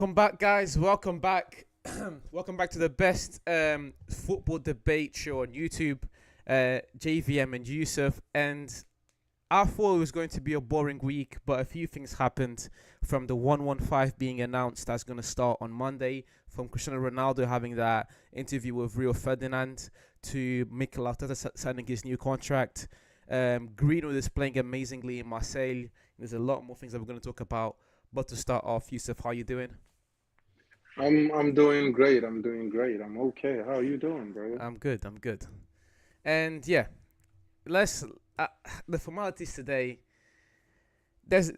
Welcome back, guys. Welcome back. Welcome back to the best football debate show on YouTube. JVM and Yusuf. And I thought it was going to be a boring week, but a few things happened from the 115 being announced that's going to start on Monday, from Cristiano Ronaldo having that interview with Rio Ferdinand to Mikel Arteta signing his new contract. Greenwood is playing amazingly in Marseille. There's a lot more things that we're going to talk about. But to start off, Yusuf, how you doing? I'm doing great. I'm doing great. I'm okay. How are you doing, brother? I'm good. I'm good. And yeah, let's uh, the formalities today. There's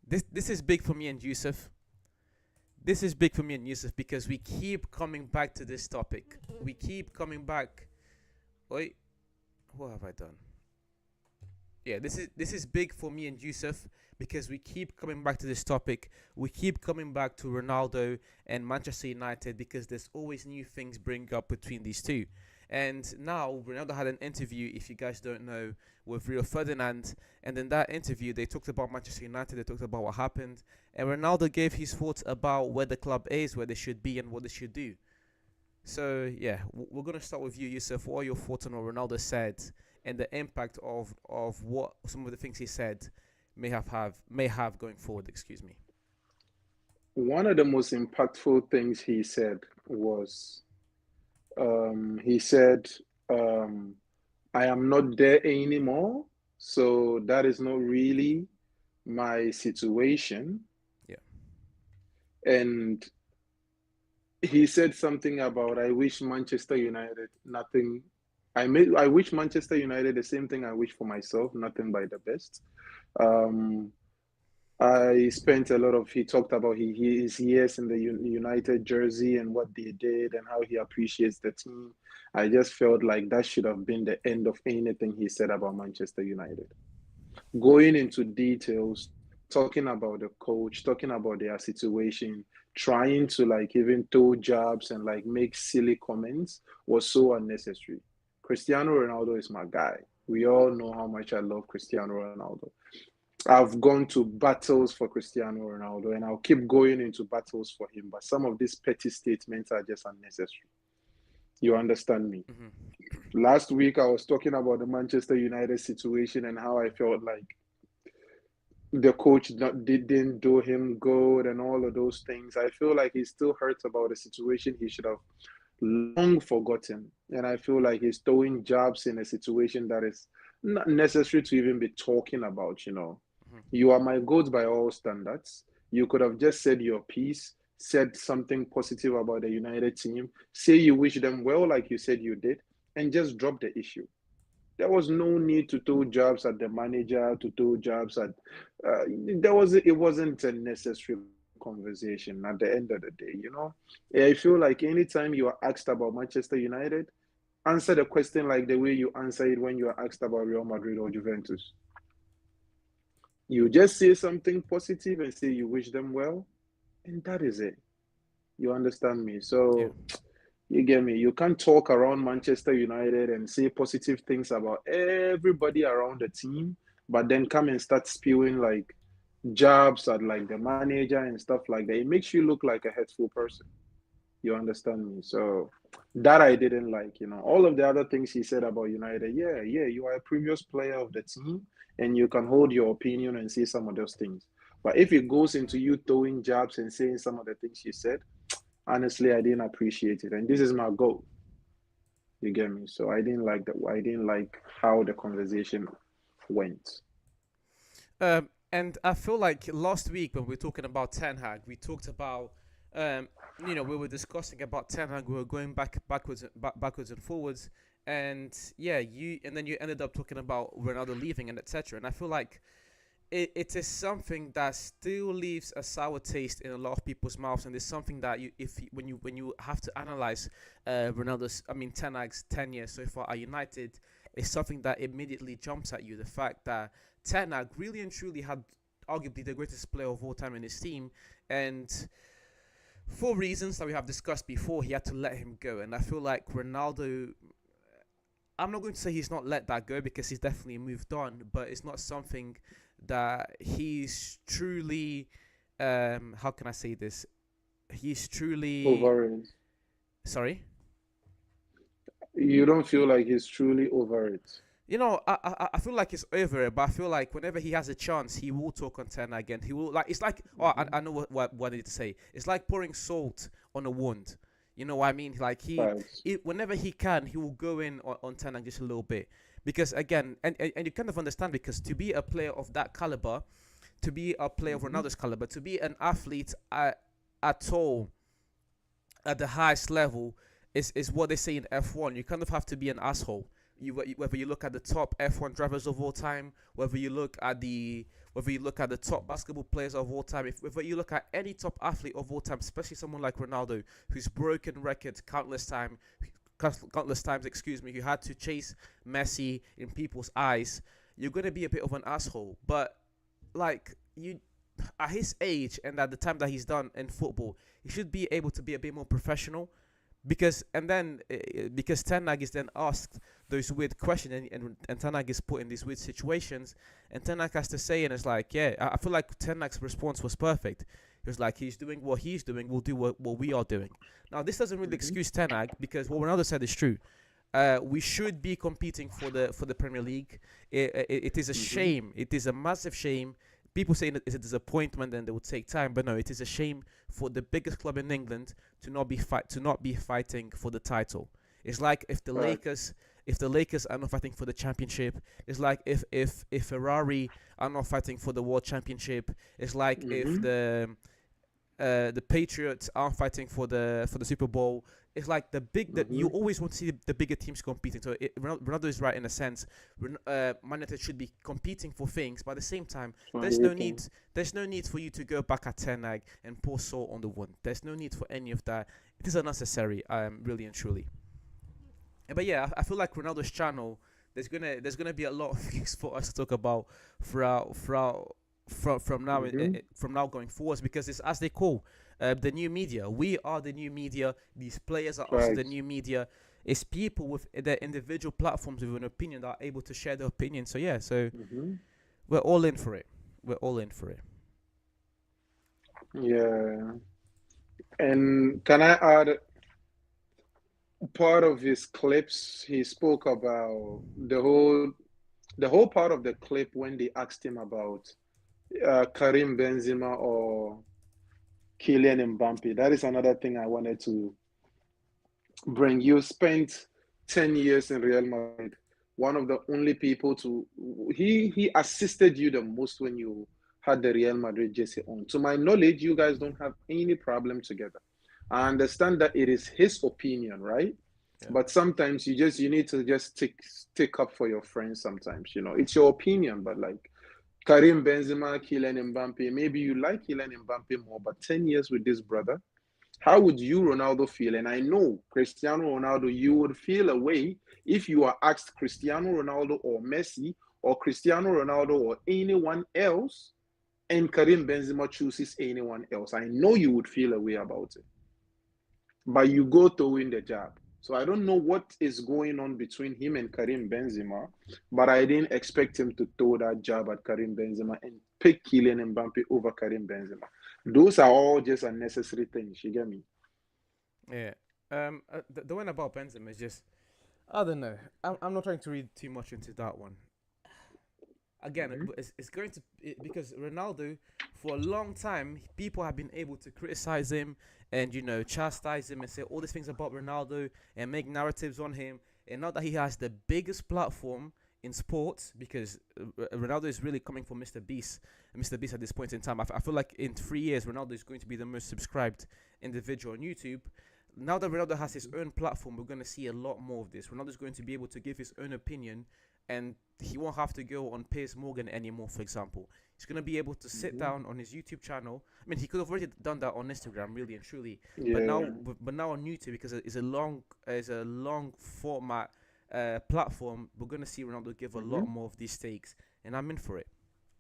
this is big for me and Yusuf. This is big for me and Yusuf because we keep coming back to this topic. We keep coming back. Wait, what have I done? Yeah, this is big for me and Yusuf because we keep coming back to this topic. We keep coming back to Ronaldo and Manchester United because there's always new things bring up between these two. And now Ronaldo had an interview, if you guys don't know, with Rio Ferdinand, and in that interview they talked about Manchester United. They talked about what happened, and Ronaldo gave his thoughts about where the club is, where they should be, and what they should do. So yeah, we're gonna start with you, Yusuf. What are your thoughts on what Ronaldo said and the impact of what some of the things he said may have going forward? Excuse me. One of the most impactful things he said was, he said, um, I am not there anymore. So that is not really my situation. Yeah. And he said something about, I wish Manchester United nothing. I wish Manchester United the same thing I wish for myself, nothing but the best. Um, I spent a lot of, he talked about his years in the United jersey and what they did and how he appreciates the team. I just felt like that should have been the end of anything he said about Manchester United. Going into details, talking about the coach, talking about their situation, trying to like even throw jabs and like make silly comments was so unnecessary. Cristiano Ronaldo is my guy. We all know how much I love Cristiano Ronaldo. I've gone to battles for Cristiano Ronaldo and I'll keep going into battles for him. But some of these petty statements are just unnecessary. You understand me? Mm-hmm. Last week, I was talking about the Manchester United situation and how I felt like the coach didn't do him good and all of those things. I feel like he still hurts about the situation he should have long forgotten. And I feel like he's throwing jabs in a situation that is not necessary to even be talking about. Mm-hmm. You are my goat by all standards. You could have just said your piece, said something positive about the United team, say you wish them well, like you said you did, and just drop the issue. There was no need to throw jobs at the manager, to throw jobs at. It wasn't a necessary conversation at the end of the day. I feel like anytime you are asked about Manchester United, answer the question like the way you answer it when you are asked about Real Madrid or Juventus. You just say something positive and say you wish them well, and that is it. You understand me? Yeah. So you get me? You can't talk around Manchester United and say positive things about everybody around the team, but then come and start spewing like jabs at like the manager and stuff like that. It makes you look like a hurtful person. You understand me? So that I didn't like. All of the other things he said about United, yeah, yeah, you are a previous player of the team and you can hold your opinion and say some of those things. But if it goes into you throwing jabs and saying some of the things you said, honestly, I didn't appreciate it. And this is my goal. You get me? So I didn't like that. I didn't like how the conversation went. And I feel like last week when we were talking about Ten Hag, we talked about, um, we were discussing about Ten Hag. We were going backwards and forwards, and yeah, and then you ended up talking about Ronaldo leaving and etc. And I feel like it is something that still leaves a sour taste in a lot of people's mouths, and it's something that when you have to analyze Ten Hag's tenure so far at United, it's something that immediately jumps at you. The fact that Ten Hag really and truly had arguably the greatest player of all time in his team, and for reasons that we have discussed before, he had to let him go. And I feel like Ronaldo, I'm not going to say he's not let that go because he's definitely moved on, but it's not something that he's truly how can I say this? He's truly Over it. sorry. You don't feel like he's truly over it. I feel like it's over it, but I feel like whenever he has a chance, he will talk on Ten again. He will like it's like I know what I need to say. It's like pouring salt on a wound. You know what I mean? Like Facts. whenever he can, he will go in on Ten Hag just a little bit because again, and you kind of understand because to be a player of that caliber, to be a player of Mm-hmm. Ronaldo's caliber, to be an athlete at all at the highest level is what they say in F1. You kind of have to be an asshole. Whether you look at the top F1 drivers of all time, whether you look at the top basketball players of all time, whether you look at any top athlete of all time, especially someone like Ronaldo, who's broken records countless times, excuse me, who had to chase Messi in people's eyes, you're gonna be a bit of an asshole. But like you at his age and at the time that he's done in football, he should be able to be a bit more professional. Because Ten Hag is then asked those weird questions and Ten Hag is put in these weird situations and Ten Hag has to say and it's like yeah I feel like Ten Hag's response was perfect. He was like he's doing what he's doing, we'll do what we are doing. Now this doesn't really Mm-hmm. excuse Ten Hag because what Ronaldo said is true. We should be competing for the Premier League. It is a Mm-hmm. shame. It is a massive shame. People say it's a disappointment and it will take time, but no, it is a shame for the biggest club in England to not be fighting for the title. It's like Facts. if the Lakers are not fighting for the championship. It's like if Ferrari are not fighting for the world championship. It's like if Mm-hmm. the Patriots are fighting for the Super Bowl. It's like the big that Mm-hmm. you always want to see the bigger teams competing. So Ronaldo is right in a sense. Man United should be competing for things, but at the same time, For there's no everything. need. There's no need for you to go back at Ten Hag and pour salt on the wound. There's no need for any of that. It is unnecessary. Really and truly. But yeah, I feel like Ronaldo's channel. There's gonna be a lot of things for us to talk about Mm-hmm. from now going forwards because it's as they call the new media. We are the new media. These players are also the Facts. new media. It's people with their individual platforms with an opinion that are able to share their opinion. So yeah, so Mm-hmm. we're all in for it. We're all in for it. Yeah. And can I add part of his clips? He spoke about the whole part of the clip when they asked him about Karim Benzema or Kylian Mbappe. That is another thing I wanted to bring. You spent 10 years in Real Madrid, one of the only people to he assisted you the most when you had the Real Madrid jersey on. To my knowledge, you guys don't have any problem together. I understand that it is his opinion, right? Yeah. But sometimes you need to just take up for your friends sometimes, It's your opinion, but like Karim Benzema, Kylian Mbappe, maybe you like Kylian Mbappe more, but 10 years with this brother, how would you, Ronaldo, feel? And I know Cristiano Ronaldo, you would feel a way if you are asked Cristiano Ronaldo or Messi or Cristiano Ronaldo or anyone else, and Karim Benzema chooses anyone else. I know you would feel a way about it, but you go to win the job. So I don't know what is going on between him and Karim Benzema, but I didn't expect him to throw that job at Karim Benzema and pick Kylian Mbappe over Karim Benzema. Those are all just unnecessary things. You get me? Yeah. The one about Benzema is just I don't know. I'm not trying to read too much into that one. Again, Mm-hmm. it's going to because Ronaldo for a long time people have been able to criticize him and chastise him and say all these things about Ronaldo and make narratives on him. And now that he has the biggest platform in sports, because Ronaldo is really coming for Mr. Beast at this point in time. I feel like in 3 years Ronaldo is going to be the most subscribed individual on YouTube. Now that Ronaldo has his own platform, we're going to see a lot more of this. Ronaldo is going to be able to give his own opinion and he won't have to go on Piers Morgan anymore, for example. He's going to be able to sit Mm-hmm. down on his YouTube channel. I mean, he could have already done that on Instagram, really and truly. Yeah. But now on YouTube, because it's a long format platform, we're going to see Ronaldo give a Mm-hmm. lot more of these takes. And I'm in for it.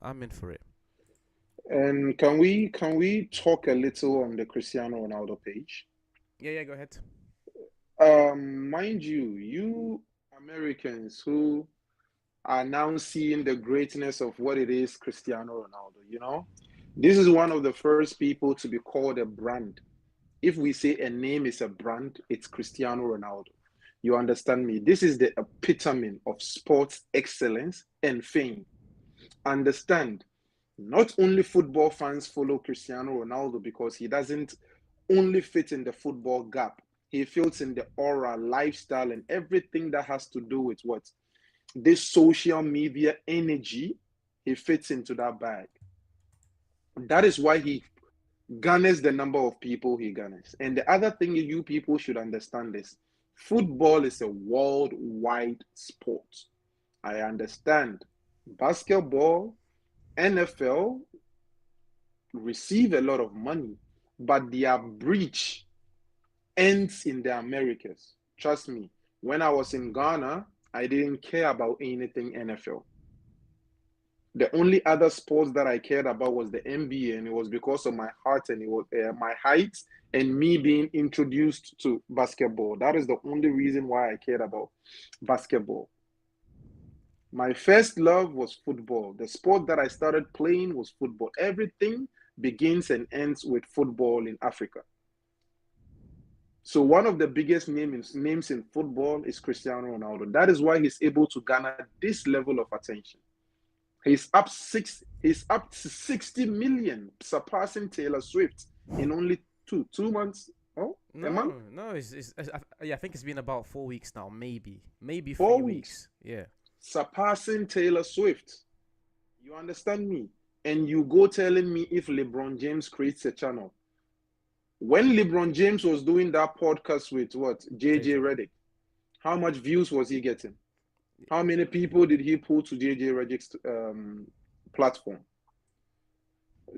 I'm in for it. And can we talk a little on the Cristiano Ronaldo page? Yeah, yeah, go ahead. Mind you, you Americans who are now seeing the greatness of what it is Cristiano Ronaldo, This is one of the first people to be called a brand. If we say a name is a brand, it's Cristiano Ronaldo. You understand me? This is the epitome of sports excellence and fame. Understand, not only football fans follow Cristiano Ronaldo because he doesn't only fit in the football gap. He fits in the aura, lifestyle, and everything that has to do with what? This social media energy. He fits into that bag. That is why he garners the number of people he garners. And the other thing you people should understand is football is a worldwide sport. I understand basketball, NFL receive a lot of money, but their breach ends in the Americas. Trust me, when I was in Ghana, I didn't care about anything NFL. The only other sports that I cared about was the NBA, and it was because of my heart and it was my height and me being introduced to basketball. That is the only reason why I cared about basketball. My first love was football. The sport that I started playing was football. Everything begins and ends with football in Africa. So one of the biggest names in football is Cristiano Ronaldo. That is why he's able to garner this level of attention. He's up to 60 million, surpassing Taylor Swift in only two months. Oh, a month? No. Yeah, I think it's been about 4 weeks now, maybe 4 weeks. weeks. Yeah. Surpassing Taylor Swift. You understand me? And you go telling me if LeBron James creates a channel. When LeBron James was doing that podcast with what? JJ JJ. Redick, how much views was he getting? How many people did he pull to JJ Redick's platform?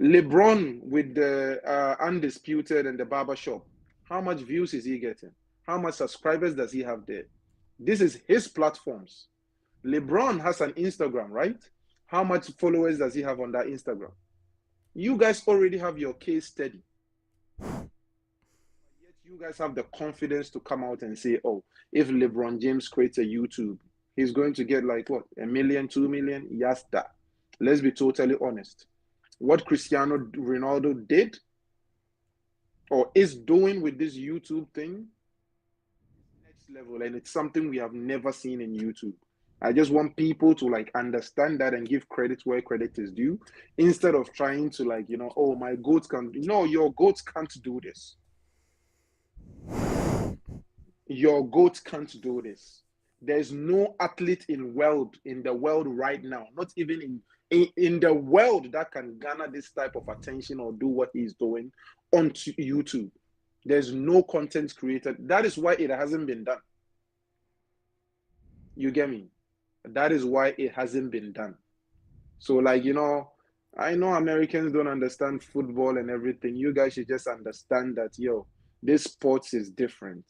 LeBron with the Undisputed and the Barbershop, how much views is he getting? How much subscribers does he have there? This is his platforms. LeBron has an Instagram, right? How much followers does he have on that Instagram? You guys already have your case study. Yet you guys have the confidence to come out and say, oh, if LeBron James creates a YouTube, he's going to get like what, 1 million, 2 million? Yes, that. Let's be totally honest. What Cristiano Ronaldo did or is doing with this YouTube thing, next level, and it's something we have never seen in YouTube. I just want people to like understand that and give credit where credit is due, instead of trying to like, oh, my goats can. No, your goats can't do this. Your goats can't do this. There's no athlete in the world right now, not even in the world, that can garner this type of attention or do what he's doing on YouTube. There's no content created. That is why it hasn't been done. You get me? That is why it hasn't been done. So, like, I know Americans don't understand football and everything. You guys should just understand that, this sports is different.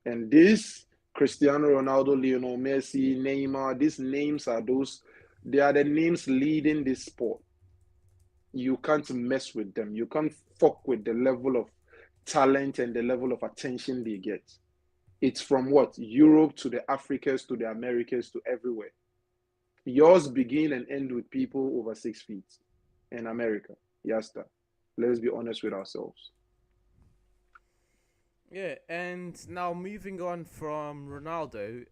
And this Cristiano Ronaldo, Lionel Messi, Neymar, these names they are the names leading this sport. You can't mess with them. You can't fuck with the level of talent and the level of attention they get. It's from what? Europe to the Africas to the Americas to everywhere. Yours begin and end with people over 6 feet in America. Yasta. Let's be honest with ourselves. Yeah, and now moving on from Ronaldo,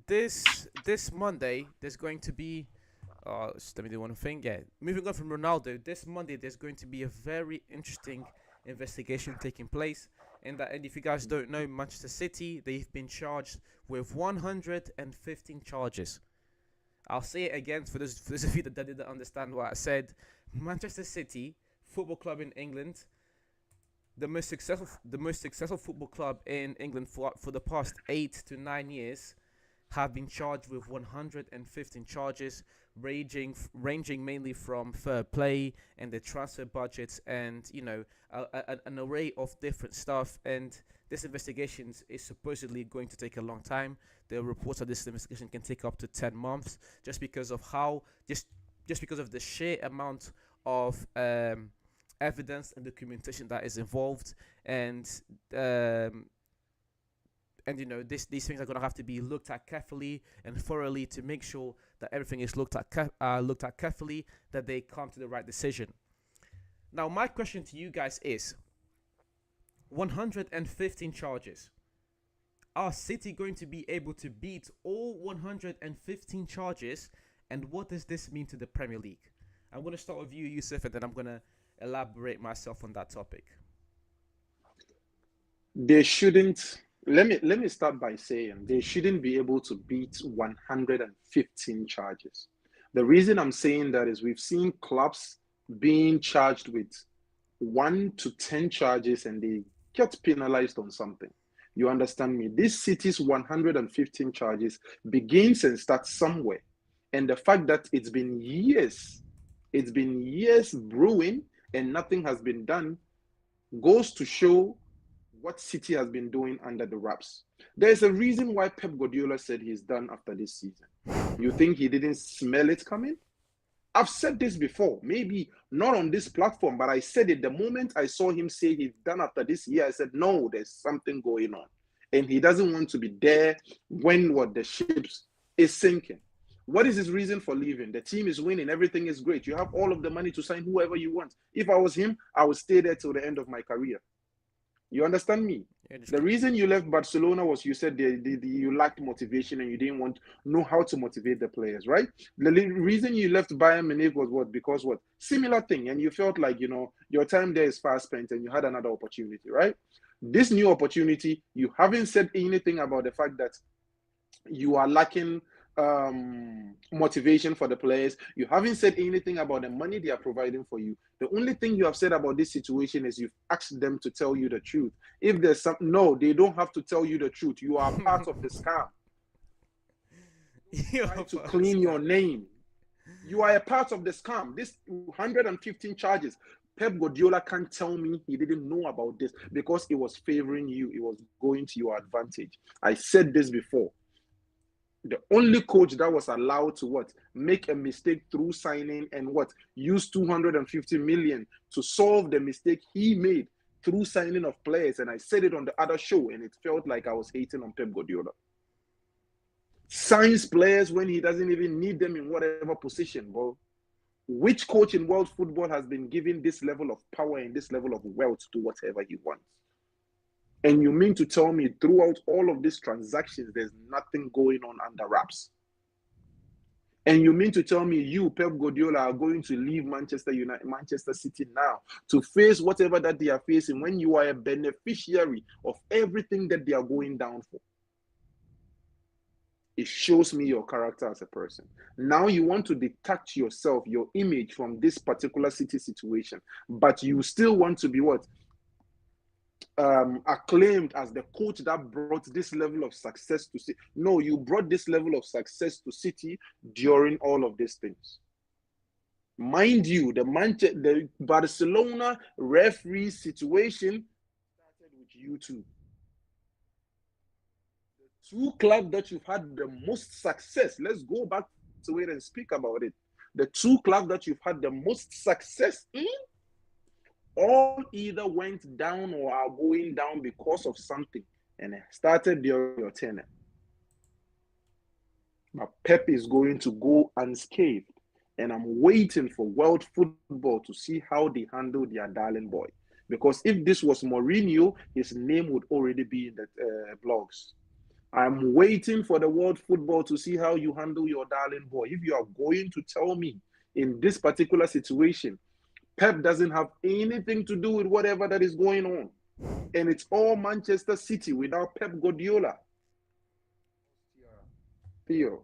this Monday there's going to be let me do one thing. Yeah, moving on from Ronaldo, this Monday there's going to be a very interesting investigation taking place. And if you guys don't know, Manchester City, they've been charged with 115 charges. I'll say it again for those of you that didn't understand what I said. Manchester City, football club in England, the most successful football club in England for the past 8 to 9 years, have been charged with 115 charges, ranging mainly from fair play and the transfer budgets, and an array of different stuff. And this investigation is supposedly going to take a long time. There are reports that this investigation can take up to 10 months, just because of just because of the sheer amount of evidence and documentation that is involved. And and these things are gonna have to be looked at carefully and thoroughly to make sure that everything is looked at carefully, that they come to the right decision. Now, my question to you guys is: 115 charges. Are City going to be able to beat all 115 charges? And what does this mean to the Premier League? I'm going to start with you, Yusuf, and then I'm going to elaborate myself on that topic. They shouldn't. Let me start by saying they shouldn't be able to beat 115 charges. The reason I'm saying that is we've seen clubs being charged with 1 to 10 charges and they get penalized on something. You understand me? This City's 115 charges begins and starts somewhere. And the fact that it's been years brewing and nothing has been done goes to show what City has been doing under the wraps. There's a reason why Pep Guardiola said he's done after this season. You think he didn't smell it coming? I've said this before, maybe not on this platform, but I said it the moment I saw him say he's done after this year. I said, no, there's something going on. And he doesn't want to be there when the ship is sinking. What is his reason for leaving? The team is winning. Everything is great. You have all of the money to sign whoever you want. If I was him, I would stay there till the end of my career. You understand me? The reason you left Barcelona was you said you lacked motivation and you didn't know how to motivate the players, right? The reason you left Bayern Munich was what? Because what? Similar thing. And you felt like, your time there is fast spent and you had another opportunity, right? This new opportunity, you haven't said anything about the fact that you are lacking motivation for the players. You haven't said anything about the money they are providing for you. The only thing you have said about this situation is you've asked them to tell you the truth. If there's no, they don't have to tell you the truth. You are part of the scam. Trying to clean your name. You are a part of the scam. This 115 charges. Pep Guardiola can't tell me he didn't know about this because it was favoring you. It was going to your advantage. I said this before. The only coach that was allowed to make a mistake through signing and use 250 million to solve the mistake he made through signing of players. And I said it on the other show and it felt like I was hating on Pep Guardiola. Signs players when he doesn't even need them in whatever position, bro. Which coach in world football has been given this level of power and this level of wealth to do whatever he wants? And you mean to tell me throughout all of these transactions, there's nothing going on under wraps? And you mean to tell me you, Pep Guardiola, are going to leave Manchester City now to face whatever that they are facing when you are a beneficiary of everything that they are going down for? It shows me your character as a person. Now you want to detach yourself, your image from this particular City situation, but you still want to be acclaimed as the coach that brought this level of success to City. No, you brought this level of success to City during all of these things. Mind you, the Barcelona referee situation started with you two. The two clubs that you've had the most success, let's go back to it and speak about it. The two clubs that you've had the most success in, all either went down or are going down because of something, and it started during your tenure. But Pep is going to go unscathed, and I'm waiting for world football to see how they handle their darling boy. Because if this was Mourinho, his name would already be in the blogs. I'm waiting for the world football to see how you handle your darling boy. If you are going to tell me in this particular situation, Pep doesn't have anything to do with whatever that is going on. And it's all Manchester City without Pep Guardiola. Theo.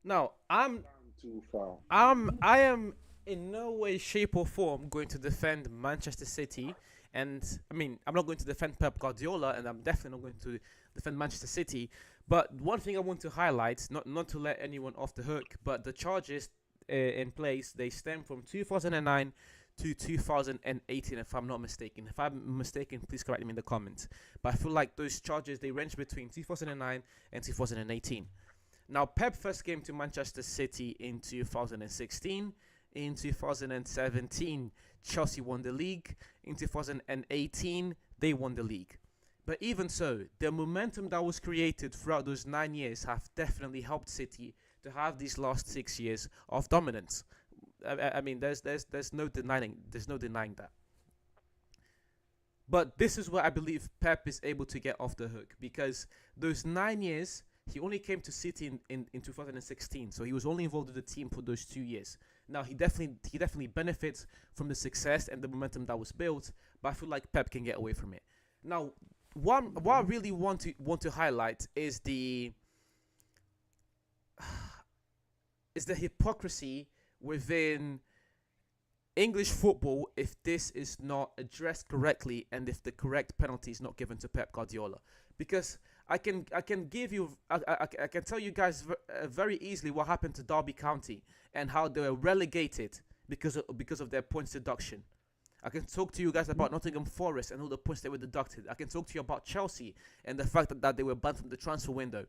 Now, I'm too far. I am in no way, shape, or form going to defend Manchester City. And I mean, I'm not going to defend Pep Guardiola, and I'm definitely not going to defend Manchester City. But one thing I want to highlight, not to let anyone off the hook, but the charges in place, they stem from 2009 to 2018, if I'm not mistaken. If I'm mistaken, please correct me in the comments. But I feel like those charges, they range between 2009 and 2018. Now, Pep first came to Manchester City in 2016. In 2017, Chelsea won the league. In 2018, they won the league. But even so, the momentum that was created throughout those 9 years have definitely helped City to have these last 6 years of dominance. I mean, there's no denying that. But this is where I believe Pep is able to get off the hook because those 9 years, he only came to City in 2016, so he was only involved with the team for those 2 years. Now he definitely benefits from the success and the momentum that was built, but I feel like Pep can get away from it. Now, what I Mhm. really want to highlight is the hypocrisy within English football if this is not addressed correctly and if the correct penalty is not given to Pep Guardiola. Because I can give you I can tell you guys very easily what happened to Derby County and how they were relegated because of their points deduction. I can talk to you guys Mhm. about Nottingham Forest and all the points they were deducted. I can talk to you about Chelsea and the fact that they were banned from the transfer window.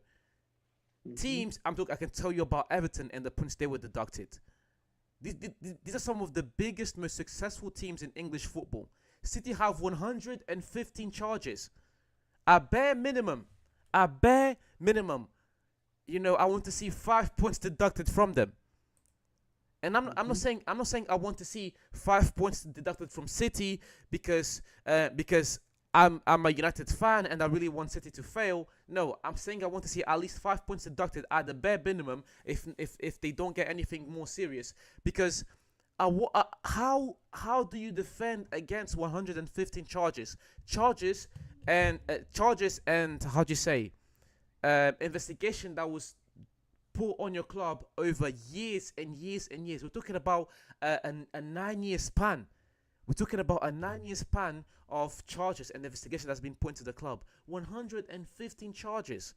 Mhm. Teams, I can tell you about Everton and the points they were deducted. These are some of the biggest, most successful teams in English football. City have 115 charges. A bare minimum. A bare minimum. I want to see 5 points deducted from them. And I'm not Mhm. saying I want to see 5 points deducted from City because I'm a United fan and I really want City to fail. No, I'm saying I want to see at least 5 points deducted at the bare minimum if they don't get anything more serious. Because how do you defend against 115 charges and how do you say investigation that was put on your club over years and years and years. We're talking about a 9 year span. We're talking about a 9 year span of charges and investigation that's been put into the club. 115 charges.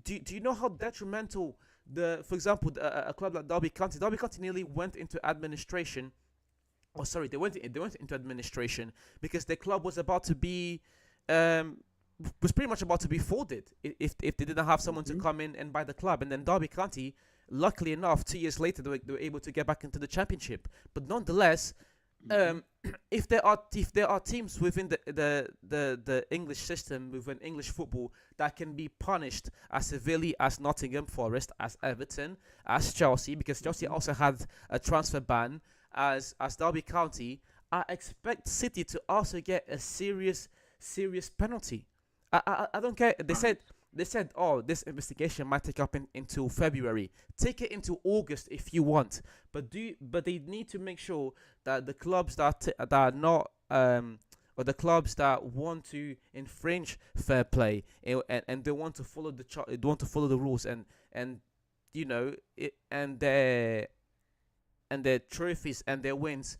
Do you know how detrimental for example, a club like Derby County nearly went into administration. Oh, sorry, they went into administration because their club um, was pretty much about to be folded if they didn't have someone to Mhm. come in and buy the club. And then Derby County, luckily enough, 2 years later they were able to get back into the championship. But nonetheless, Mhm. um, if there are teams within the English system within English football that can be punished as severely as Nottingham Forest, as Everton, as Chelsea, because Chelsea Mhm. also had a transfer ban, as Derby County, I expect City to also get a serious penalty. I don't care. They Right. said oh, this investigation might take up until February. Take it into August if you want, but they need to make sure that the clubs that are not or the clubs that want to infringe fair play and they want to follow they want to follow the rules and and their trophies and their wins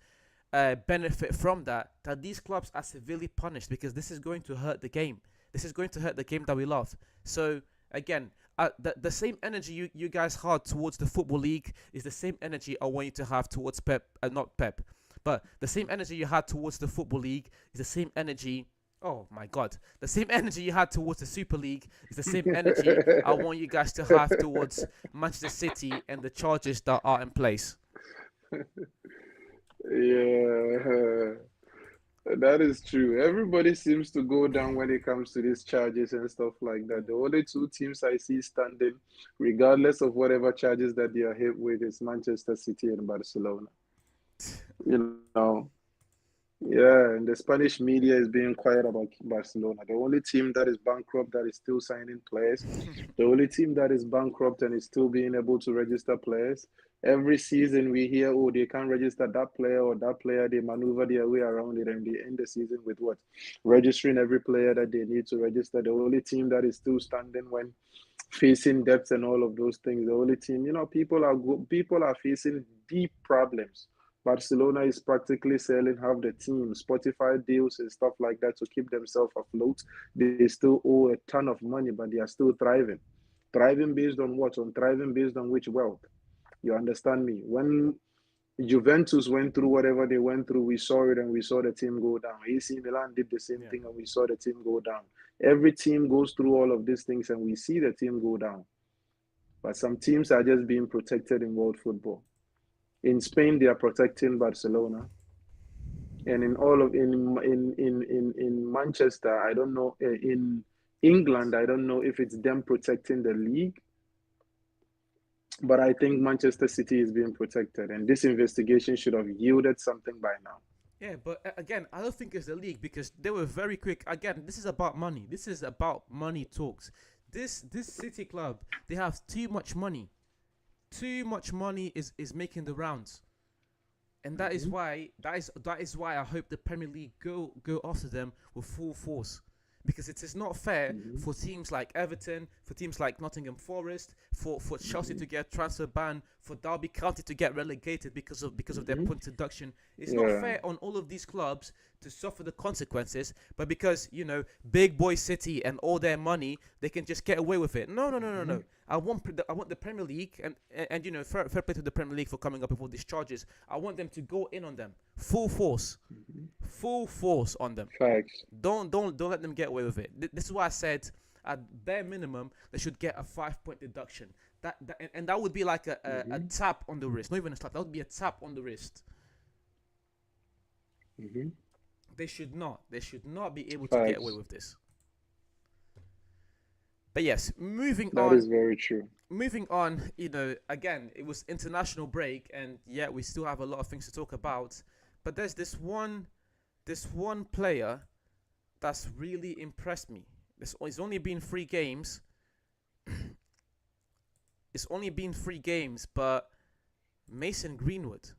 benefit from that these clubs are severely punished because this is going to hurt the game. This is going to hurt the game that we love. So again, the same energy you guys had towards the football league is the same energy I want you to have towards Pep, not Pep, but the same energy you had towards the football league is the same energy. Oh my God! The same energy you had towards the Super League is the same energy I want you guys to have towards Manchester City and the charges that are in place. Yeah, that is true. Everybody seems to go down when it comes to these charges and stuff like that. The only two teams I see standing, regardless of whatever charges that they are hit with, is Manchester City and Barcelona. You know, yeah, and the Spanish media is being quiet about Barcelona. The only team that is bankrupt that is still signing players, the only team that is bankrupt and is still being able to register players. Every season we hear, oh, they can't register that player or that player. They maneuver their way around it and they end the season with what? Registering every player that they need to register. The only team that is still standing when facing debts and all of those things. The only team, people are facing deep problems. Barcelona is practically selling half the team, Spotify deals and stuff like that to keep themselves afloat. They still owe a ton of money, but they are still thriving. Thriving based on what? On thriving based on which wealth? You understand me? When Juventus went through whatever they went through, we saw it and we saw the team go down. AC Milan did the same Yeah. thing and we saw the team go down. Every team goes through all of these things and we see the team go down. But some teams are just being protected in world football. In Spain, they are protecting Barcelona. And in all of in Manchester, I don't know, in England, I don't know if it's them protecting the league, but I think Manchester City is being protected, and this investigation should have yielded something by now. Yeah, but again, I don't think it's the league because they were very quick. Again, this is about money. This is about money talks. This City club, they have too much money. Too much money is making the rounds. And Hmm. that is why I hope the Premier League go after them with full force, because it is not fair Hmm. for teams like Everton, for teams like Nottingham Forest, for Chelsea Hmm. to get transfer ban, for Derby County to get relegated because of their Hmm. point deduction. It's not Yeah. fair on all of these clubs to suffer the consequences, but because big boy City and all their money, they can just get away with it. No, no, no, no, Hmm. no. I want the Premier League and fair play to the Premier League for coming up with all these charges. I want them to go in on them Hmm. full force on them. Facts. Don't let them get away with it. This is why I said at bare minimum they should get a 5 point deduction. And that would be like a Hmm. tap on the wrist, not even a slap. That would be a tap on the wrist. Hmm. They should not be able to get away Facts. with this. But yes, That is very true. moving on, again, it was international break, and yeah, we still have a lot of things to talk about. But there's this one player that's really impressed me. It's only been 3 games. It's only been 3 games, but Mason Greenwood.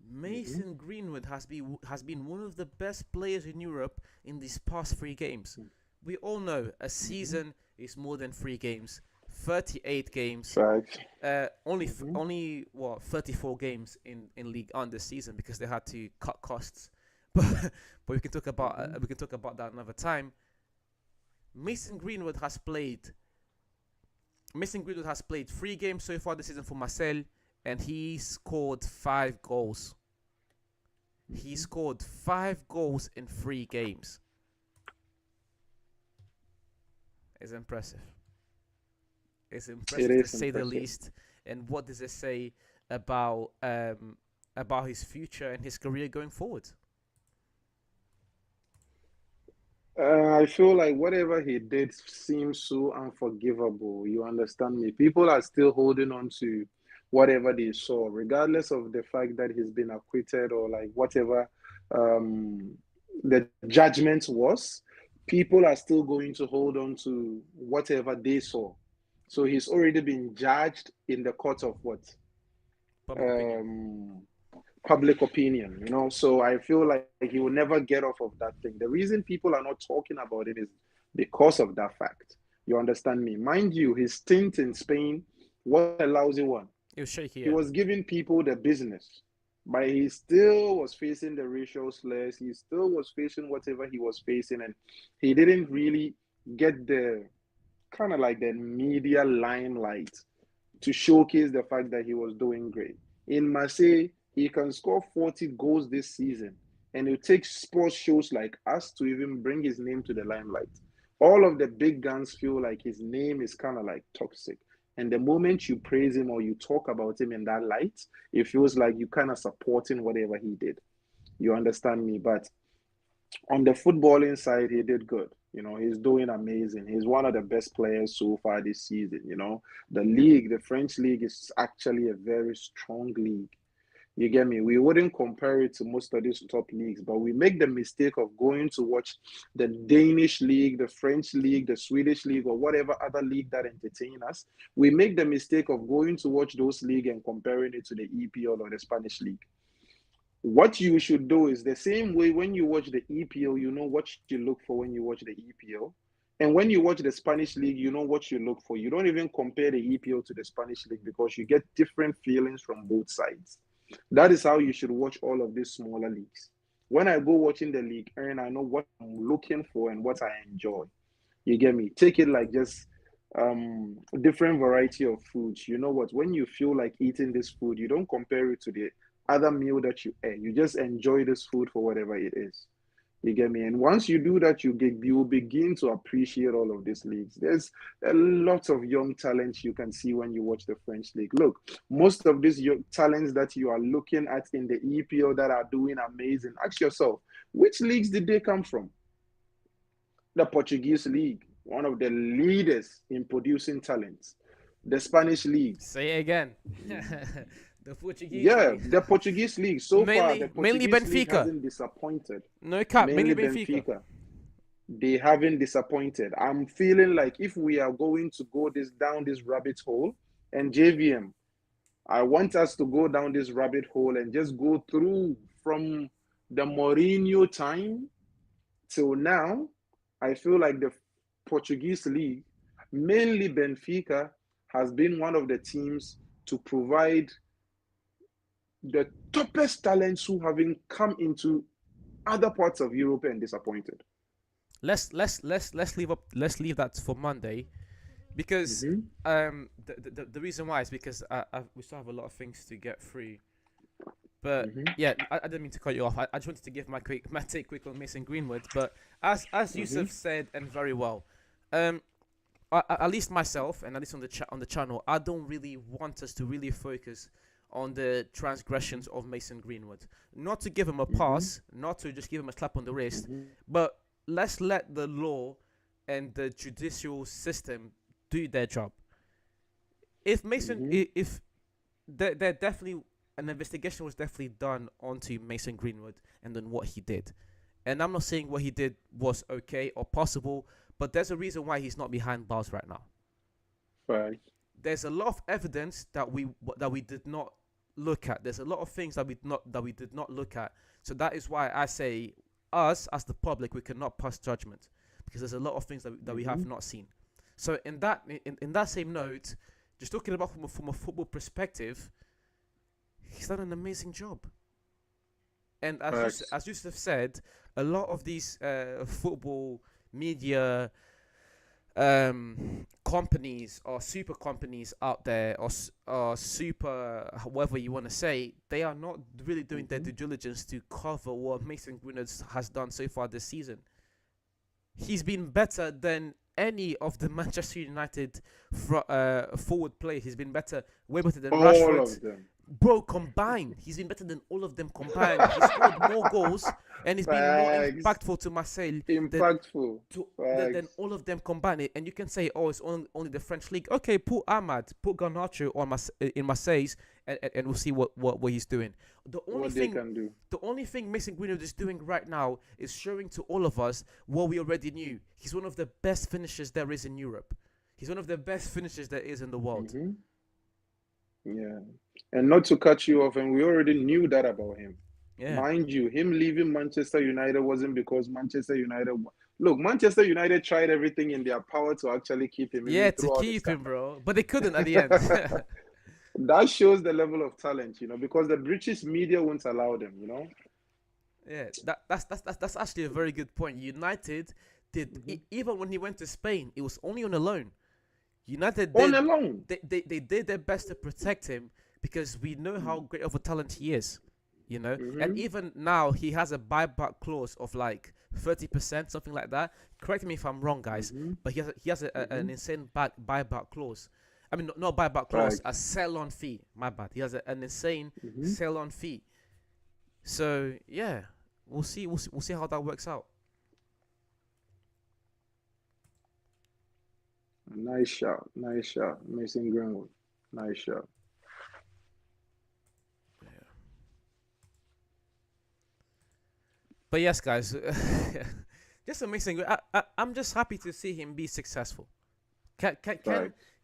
Hmm. Mason Greenwood has been one of the best players in Europe in these past 3 games. We all know a Hmm. season is more than 3 games. 38 games. Facts. Hmm. Only what 34 games in League on this season because they had to cut costs. But Hmm. we can talk about that another time. Mason Greenwood has played. Mason Greenwood has played 3 games so far this season for Marseille, and he scored 5 goals. He Hmm. scored 5 goals in 3 games. It's impressive. It's It impressive to is say the impressive. least. And what does it say about about his future and his career going forward? I feel like whatever he did seems so unforgivable. You understand me? People are still holding on to whatever they saw, regardless of the fact that he's been acquitted or like whatever um, the judgment was. People are still going to hold on to whatever they saw. So he's already been judged in the court of what? Public opinion. Um, Public opinion, you know. So I feel like he will never get off of that thing. The reason people are not talking about it is because of that fact. You understand me? Mind you, his stint in Spain was a lousy one. It was shaky, He yeah. was giving people the business, but he still was facing the racial slurs. He still was facing whatever he was facing, and he didn't really get the kind of like the media limelight to showcase the fact that he was doing great. In Marseille, he can score 40 goals this season, and it takes sports shows like us to even bring his name to the limelight. All of the big guns feel like his name is kind of like toxic. And the moment you praise him or you talk about him in that light, it feels like you kind of supporting whatever he did. You understand me? But on the footballing side, he did good. You know, he's doing amazing. He's one of the best players so far this season. You know, the league, the French league, is actually a very strong league. You get me? We wouldn't compare it to most of these top leagues, but we make the mistake of going to watch the Danish league, the French league, the Swedish league, or whatever other league that entertain us. We make the mistake of going to watch those league and comparing it to the EPL or the Spanish league. What you should do is the same way when you watch the EPL, you know what you look for when you watch the EPL. And when you watch the Spanish league, you know what you look for. You don't even compare the EPL to the Spanish league because you get different feelings from both sides. That is how you should watch all of these smaller leagues. When I go watching the league, and I know what I'm looking for and what I enjoy. You get me? Take it like just different variety of foods. You know what? When you feel like eating this food, you don't compare it to the other meal that you eat. You just enjoy this food for whatever it is. You get me? And once you do that, you will begin to appreciate all of these leagues. There's a lot of young talents you can see when you watch the French league. Look, most of these young talents that you are looking at in the EPL that are doing amazing, ask yourself, which leagues did they come from? The Portuguese league, one of the leaders in producing talents. The Spanish league. Say it again. The Portuguese Yeah, league. the Portuguese league. So far, the Mainly Portuguese league Benfica. hasn't disappointed. No cap, mainly Mainly Benfica. Benfica. They haven't disappointed. I'm feeling like if we are going to go down this rabbit hole, and JVM, I want us to go down this rabbit hole and just go through from the Mourinho time till now. I feel like the Portuguese league, mainly Benfica, has been one of the teams to provide the toppest talents who haven't come into other parts of Europe and disappointed. Let's leave that for Monday, because the reason why is because we still have a lot of things to get through. But yeah, I didn't mean to cut you off. I just wanted to give my take quick on Mason Greenwood. But as Yusuf said, and very well, at least myself, and at least on the channel, I don't really want us to really focus on the transgressions of Mason Greenwood. Not to give him a pass, not to just give him a slap on the wrist, but let's let the law and the judicial system do their job. If Mason, if they're definitely an investigation was definitely done onto Mason Greenwood and then what he did. And I'm not saying what he did was okay or possible, but there's a reason why he's not behind bars right now. Right. There's a lot of evidence that we did not look at. There's a lot of things that we did not look at. So that is why I say us as the public, we cannot pass judgment, because there's a lot of things that we have not seen. So in that same note, just talking about from a football perspective, he's done an amazing job. And as Yusuf said, a lot of these football media companies or super companies out there, or super whatever you want to say, they are not really doing their due diligence to cover what Mason Greenwood has done so far this season. He's been better than any of the Manchester United forward players. He's been better, way better than Rashford. All of them. Bro, combined, he's been better than all of them combined. He scored more goals, and he's been more impactful to Marseille than all of them combined. And you can say, oh, it's only the French league. Okay, put Ahmad, put Garnacho in Marseille, and we'll see what he's doing. The only thing Mason Greenwood is doing right now is showing to all of us what we already knew. He's one of the best finishers there is in Europe. He's one of the best finishers there is in the world. Yeah. And not to cut you off, and we already knew that about him. Yeah. Mind you, him leaving Manchester United wasn't because Manchester United... Look, Manchester United tried everything in their power to actually keep him. Yeah, to keep him, bro. But they couldn't at the end. That shows the level of talent, because the British media won't allow them, Yeah, that's actually a very good point. United did, even when he went to Spain, it was only on a loan. United did, on a loan. They did their best to protect him, because we know how great of a talent he is, And even now, he has a buyback clause of like 30%, something like that. Correct me if I'm wrong, guys, but he has an insane buyback clause. I mean, not buyback clause, a sell-on fee. My bad. He has an insane sell-on fee. So yeah, we'll see how that works out. Nice shot, Mason Greenwood. Nice shot. But yes, guys, just amazing. I'm just happy to see him be successful.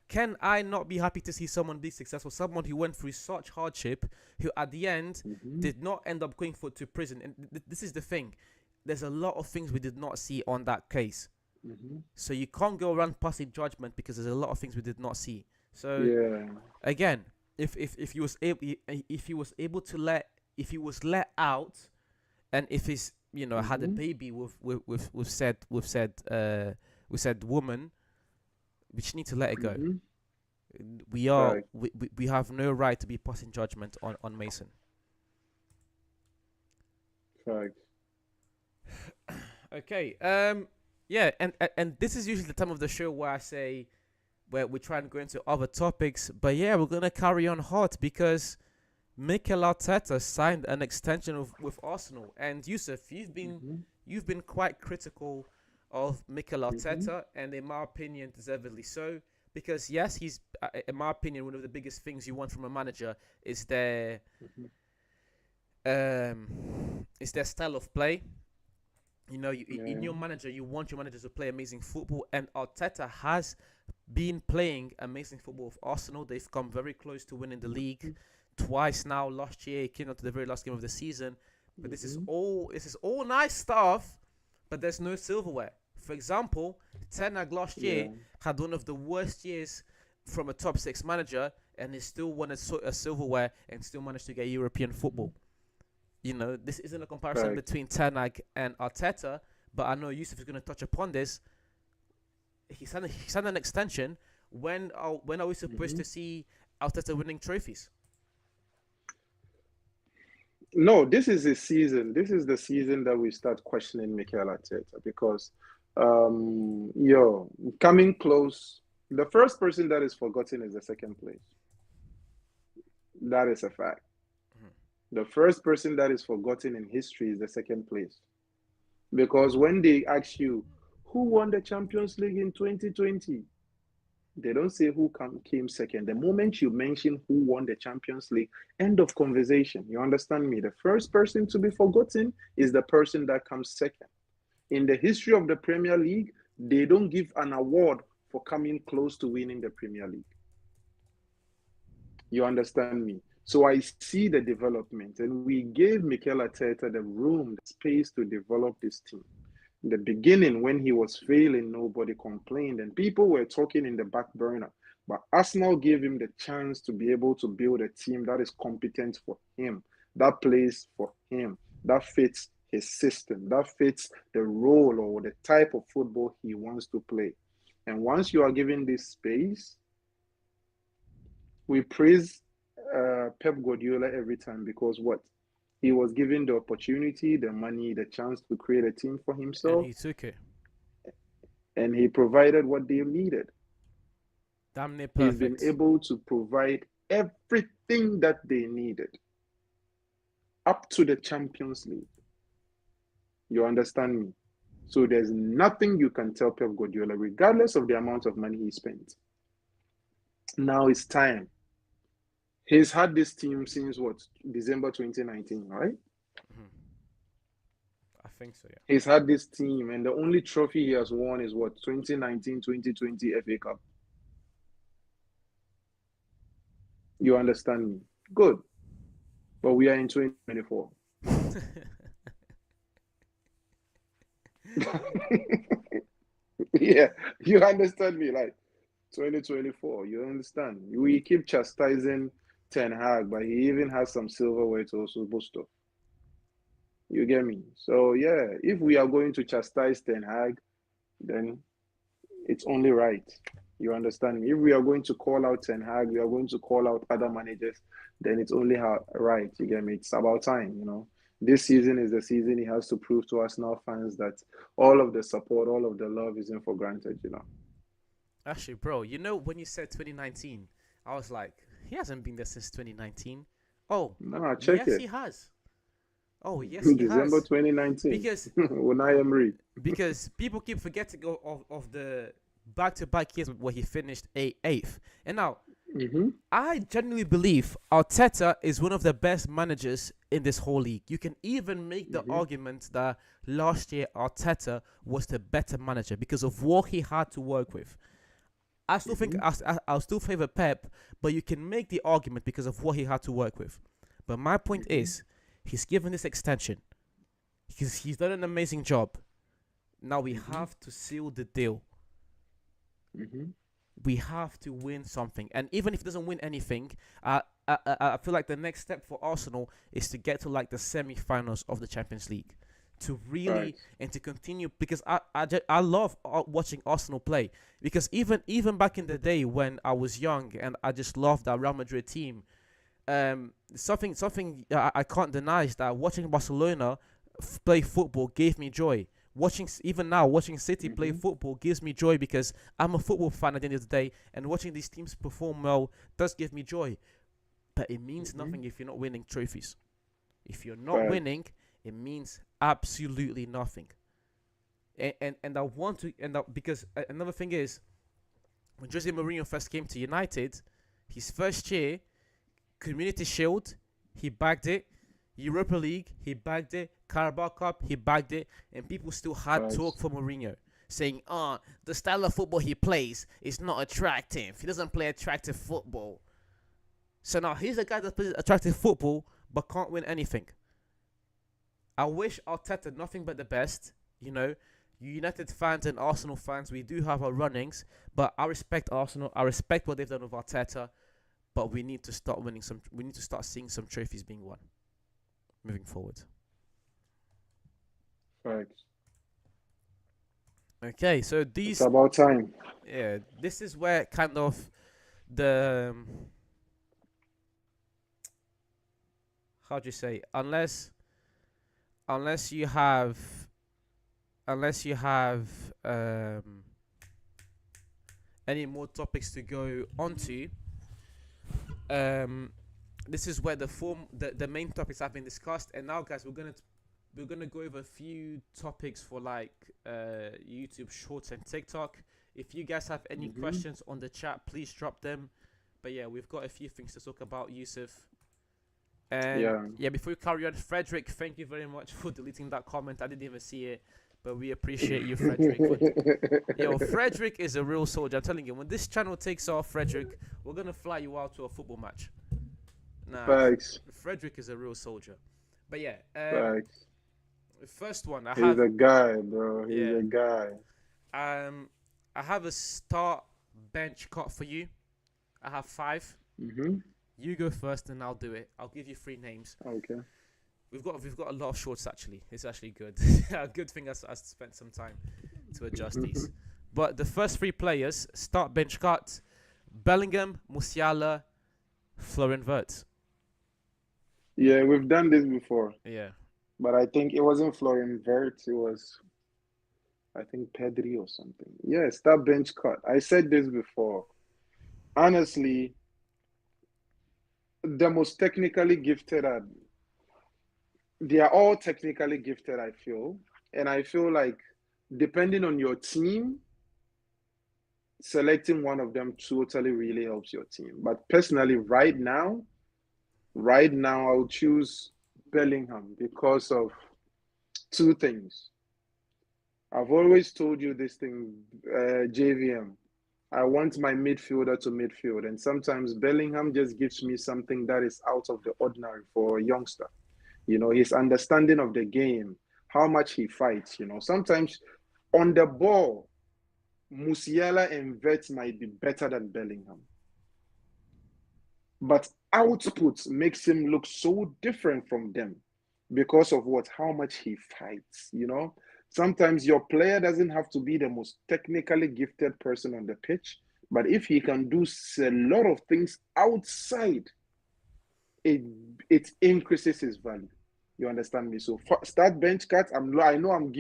Can I not be happy to see someone be successful? Someone who went through such hardship, who at the end did not end up going to prison. And this is the thing. There's a lot of things we did not see on that case. So you can't go around passing judgment, because there's a lot of things we did not see. So again, if he was let out, and if he's had a baby with said woman, we just need to let it go. We have no right to be passing judgment on Mason. Right. Okay. Yeah, and this is usually the time of the show where I say where we try and go into other topics. But yeah, we're gonna carry on hot because Mikel Arteta signed an extension with Arsenal, and Yusuf, Mm-hmm. you've been quite critical of Mikel Mm-hmm. Arteta, and in my opinion, deservedly so. Because yes, he's in my opinion one of the biggest things you want from a manager is Mm-hmm. their style of play. You know, in Yeah. your manager, you want your manager to play amazing football, and Arteta has been playing amazing football with Arsenal. They've come very close to winning the league twice now. Last year, it came up to the very last game of the season. But Mm-hmm. this is all nice stuff, but there's no silverware. For example, Ten Hag last year Yeah. had one of the worst years from a top six manager, and he still won a silverware and still managed to get European Mm-hmm. football. You know, this isn't a comparison Right. between Ten Hag and Arteta, but I know Yusuf is going to touch upon this. He signed an extension. When are we supposed Mm-hmm. to see Arteta winning trophies? No, this is the season. This is the season that we start questioning Mikel Arteta because, coming close, the first person that is forgotten is the second place. That is a fact. Mhm. The first person that is forgotten in history is the second place. Because when they ask you, who won the Champions League in 2020? They don't say came second. The moment you mention who won the Champions League, end of conversation. You understand me? The first person to be forgotten is the person that comes second. In the history of the Premier League, they don't give an award for coming close to winning the Premier League. You understand me? So I see the development, and we gave Mikel Arteta the room, the space to develop this team. In the beginning, when he was failing, nobody complained, and people were talking in the back burner. But Arsenal gave him the chance to be able to build a team that is competent for him, that plays for him, that fits his system, that fits the role or the type of football he wants to play. And once you are given this space, we praise Pep Guardiola every time because what? He was given the opportunity, the money, the chance to create a team for And himself, he took it. and he provided what they needed. Damn near He's been perfect. able to provide everything that they needed up to the Champions League. You understand me? So there's nothing you can tell Pep Guardiola, regardless of the amount of money he spent. Now it's time. He's had this team since what? December 2019, right? Mhm. I think so, yeah. He's had this team, and the only trophy he has won is what? 2019 2020 FA Cup. You understand me? Good. But we are in 2024. Yeah, you understand me? Like 2024, you understand? We keep chastising Ten Hag, but he even has some silverware to also boast of. You get me? So, yeah, if we are going to chastise Ten Hag, then it's only right. You understand me? If we are going to call out Ten Hag, we are going to call out other managers, then it's only right. You get me? It's about time. This season is the season he has to prove to us now fans that all of the support, all of the love isn't for granted. Actually, bro, you know when you said 2019, I was like, he hasn't been there since 2019. Oh, Nah, check yes, it. he has. Oh, yes, he December has. 2019. Because Unai Emery. people keep forgetting of the back-to-back years where he finished eighth. And now, Mm-hmm. I genuinely believe Arteta is one of the best managers in this whole league. You can even make the Mm-hmm. argument that last year Arteta was the better manager because of what he had to work with. I still think Mm-hmm. I'll still favor Pep, but you can make the argument because of what he had to work with. But my point Mm-hmm. is, he's given this extension. He's done an amazing job. Now we Mm-hmm. have to seal the deal. Mm-hmm. We have to win something. And even if he doesn't win anything, I feel like the next step for Arsenal is to get to like the semi-finals of the Champions League, to really Facts. and to continue because I love watching Arsenal play because even back in the day when I was young and I just loved that Real Madrid team. Something I can't deny is that watching Barcelona play football gave me joy. Even now, watching City play Mm-hmm. football gives me joy because I'm a football fan at the end of the day, and watching these teams perform well does give me joy. But it means Mm-hmm. nothing if you're not winning trophies. If you're not Facts. winning, it means absolutely nothing. And I want to, because another thing is, when Jose Mourinho first came to United, his first year, Community Shield, he bagged it. Europa League, he bagged it. Carabao Cup, he bagged it. And people still had talk Facts. for Mourinho, saying, the style of football he plays is not attractive. He doesn't play attractive football. So now he's a guy that plays attractive football but can't win anything. I wish Arteta nothing but the best. You know, United fans and Arsenal fans, we do have our runnings, but I respect Arsenal. I respect what they've done with Arteta, but we need to start winning some. We need to start seeing some trophies being won moving forward. Facts. Okay, so It's these, about time. yeah, this is where kind of the how do you say, unless you have unless you have um any more topics to go onto, um this is where the main topics have been discussed. And now, guys, we're gonna go over a few topics for like YouTube Shorts and TikTok. If you guys have any Mm-hmm. questions on the chat, please drop them. But yeah, we've got a few things to talk about, Yusuf. And Yeah. yeah, before we carry on, Frederick, thank you very much for deleting that comment. I didn't even see it, but we appreciate you, Frederick. Yo, Frederick is a real soldier. I'm telling you, when this channel takes off, Frederick, we're gonna fly you out to a football match. Nah, Facts. Frederick is a real soldier. But yeah, Facts. the first one I He's have, a guy, bro. He's yeah, a guy. I have a start bench cut for you. I have 5. Mm-hmm. You go first, and I'll do it. I'll give you 3 names. Okay. We've got a lot of shorts actually. It's actually good. A good thing I spent some time to adjust these. But the first 3 players start bench cut: Bellingham, Musiala, Florian Wirtz. Yeah, we've done this before, Yeah. but I think it wasn't Florian Wirtz. It was, I think, Pedri or something. Yes, that bench cut. I said this before. Honestly, the most technically gifted are they are all technically gifted, I feel. And I feel like depending on your team, selecting one of them totally really helps your team. But personally, right now, I'll choose Bellingham because of 2 things. I've always told you this thing, JVM. I want my midfielder to midfield, and sometimes Bellingham just gives me something that is out of the ordinary for a youngster. His understanding of the game, how much he fights. Sometimes on the ball, Musiala and Vets might be better than Bellingham, but output makes him look so different from them because of how much he fights. Sometimes your player doesn't have to be the most technically gifted person on the pitch, but if he can do a lot of things outside, it it increases his value. You understand me? So start bench cuts. I know I'm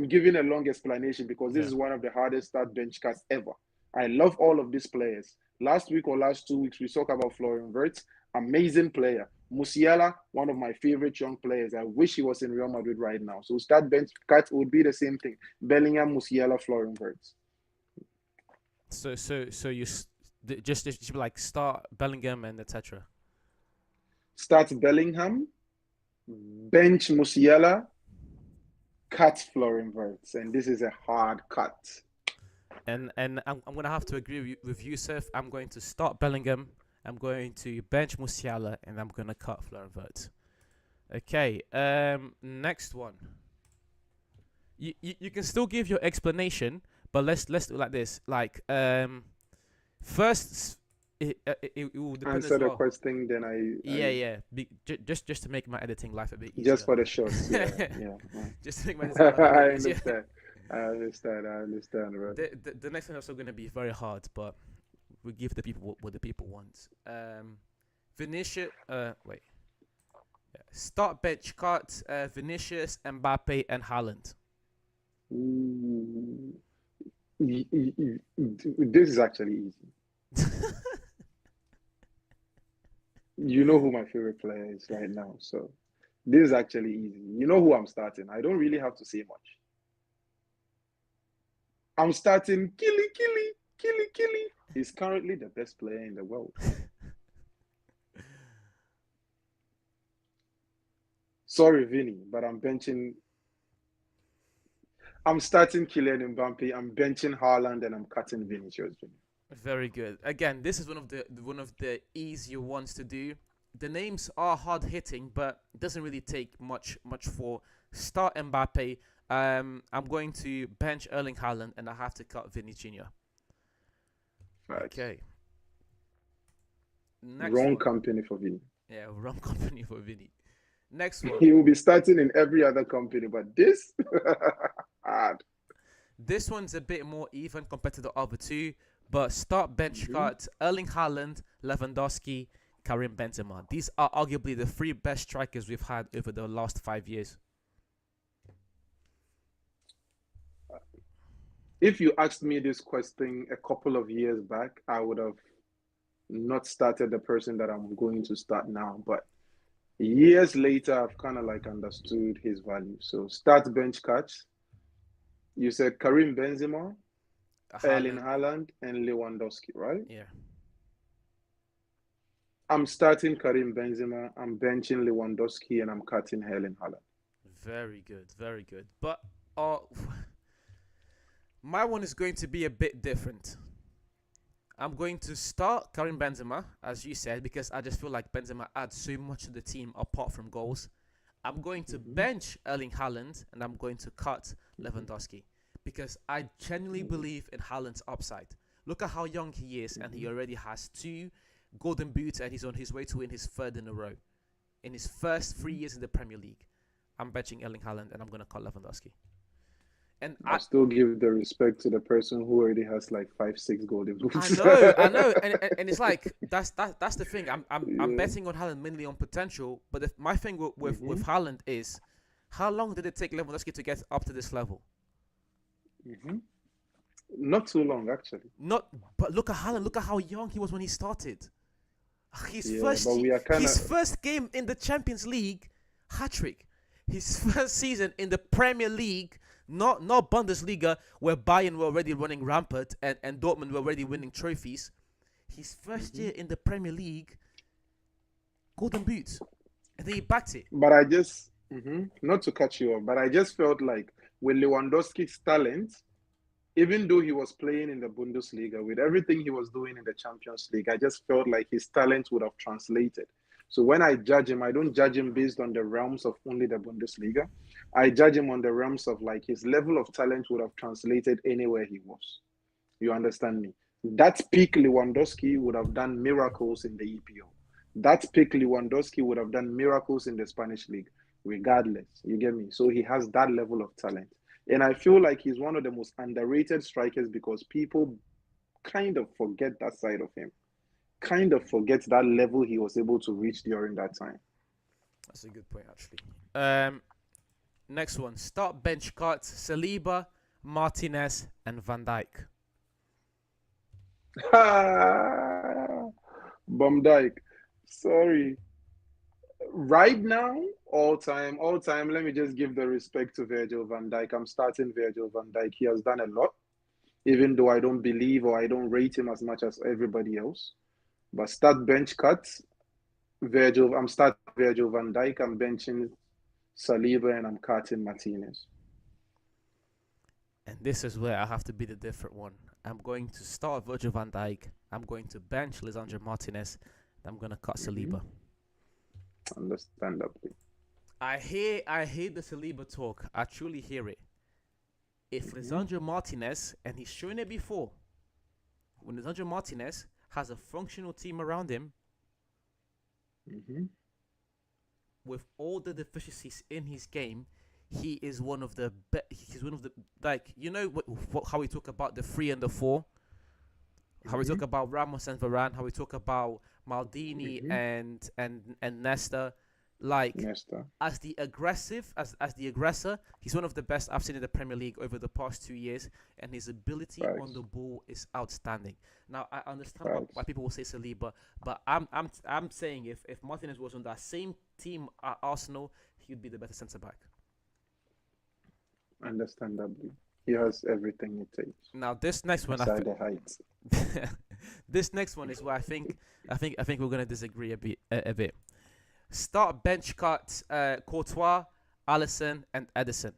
giving a long explanation because this Yeah. is one of the hardest start bench cuts ever. I love all of these players. Last week or last 2 weeks, we talked about Florian Wirtz, amazing player. Musiala, one of my favorite young players. I wish he was in Real Madrid right now. So start bench cuts would be the same thing. Bellingham, Musiala, Florian Wirtz. So just be like start Bellingham and etc. Start Bellingham, bench Musiala, cut Florian Wirtz, and this is a hard cut. And I'm gonna have to agree with Yusuf. I'm going to start Bellingham. I'm going to bench Musiala, and I'm gonna cut Florian Wirtz. Okay. Next one. You can still give your explanation, but let's do it like this. Like first, it will depend as Answer the well. question, then Yeah, yeah. Just to make my editing life a bit just easier. for the shorts. Yeah, yeah. Just to make my editing life a I bit easier. understand. I understand, bro. The next one is also going to be very hard, but we give the people what the people want. Vinicius. Wait. Yeah. Start bench cut Vinicius, Mbappe, and Haaland. Ooh. This is actually easy. You know who my favorite player is right now, so this is actually easy. You know who I'm starting. I don't really have to say much. I'm starting Killy. He's currently the best player in the world. Sorry, Vinny, but I'm starting Kylian Mbappe. I'm benching Haaland, and I'm cutting Vinicius Junior. Very good. Again, this is one of the easier ones to do. The names are hard hitting, but it doesn't really take much for start Mbappe. I'm going to bench Erling Haaland, and I have to cut Vinny Jr. Right. Okay. Next Wrong one. company for Vinny. Yeah, wrong company for Vinny. Next one. He will be starting in every other company, but this hard. This one's a bit more even compared to the other two, but start bench Mhm. cut Erling Haaland, Lewandowski, Karim Benzema. These are arguably the three best strikers we've had over the last 5 years. If you asked me this question a couple of years back, I would have not started the person that I'm going to start now. But years later, I've kind of like understood his value. So start bench cuts. You said Karim Benzema, Erling Haaland, Haaland, and Lewandowski, right? yeah, I'm starting Karim Benzema. I'm benching Lewandowski, and I'm cutting Erling Haaland. very good, very good. But uh, my one is going to be a bit different. I'm going to start Karim Benzema, as you said, because I just feel like Benzema adds so much to the team apart from goals. I'm going to Mhm. bench Erling Haaland and I'm going to cut Mhm. Lewandowski because I genuinely Mhm. believe in Haaland's upside. Look at how young he is, and he Mhm. already has two golden boots, and he's on his way to win his third in a row in his first 3 years in the Premier League. I'm benching Erling Haaland and I'm going to cut Lewandowski. And I still give the respect to the person who already has like five, six golden boots. I know, and it's like that's the thing. I'm Yeah. betting on Haaland mainly on potential, but my thing with Hmm. Haaland is, how long did it take Lewandowski to get up to this level? Hmm. Not too long, actually. Not, but look at Haaland. Look at how young he was when he started. His Yeah, first but we are kind his of. first game in the Champions League, hat trick. His first season in the Premier League, not Bundesliga, where Bayern were already running rampant and Dortmund were already winning trophies. His first Hmm. year in the Premier League, golden boots, and then he backed it. But I just, not to cut you off, but I just felt like with Lewandowski's talent, even though he was playing in the Bundesliga, with everything he was doing in the Champions League, I just felt like his talent would have translated. So when I judge him, I don't judge him based on the realms of only the Bundesliga. I judge him on the realms of like his level of talent would have translated anywhere he was. You understand me? That peak Lewandowski would have done miracles in the EPO. That peak Lewandowski would have done miracles in the Spanish league, regardless. You get me? So he has that level of talent. And I feel like he's one of the most underrated strikers because people kind of forget that side of him, kind of forget that level he was able to reach during that time. That's a good point, actually. Um, Next one: start bench cuts Saliba, Martinez, and Van Dijk. Bum Dyke. Sorry. Right now, all time. Let me just give the respect to Virgil van Dijk. I'm starting Virgil van Dijk. He has done a lot, even though I don't believe or I don't rate him as much as everybody else. But start bench cuts, Virgil. I'm starting Virgil van Dijk. I'm benching Saliba and I'm cutting Martinez. And this is where I have to be the different one. I'm going to start Virgil van Dijk. I'm going to bench Lisandro Martinez. I'm going to cut Hmm. Saliba. Understandably. I hear the Saliba talk. I truly hear it. If Hmm. Lisandro Martinez, and he's shown it before, when Lisandro Martinez has a functional team around him Hmm. with all the deficiencies in his game, he is one of the he's one of the, like, how we talk about the three and the four, how we Hmm. talk about Ramos and Varane, how we talk about Maldini Hmm. and Nesta. Like Nesta. as the aggressor, he's one of the best I've seen in the Premier League over the past 2 years, and his ability on the Facts. ball is outstanding. Now I understand why Facts. people will say Saliba, but I'm saying if Martinez was on that same team at Arsenal, he'd be the better centre back. Understandably. He has everything it takes. Now this next one, Aside the height. this next one is where I think we're gonna disagree a bit. Start bench cut Courtois, Allison, and Edison.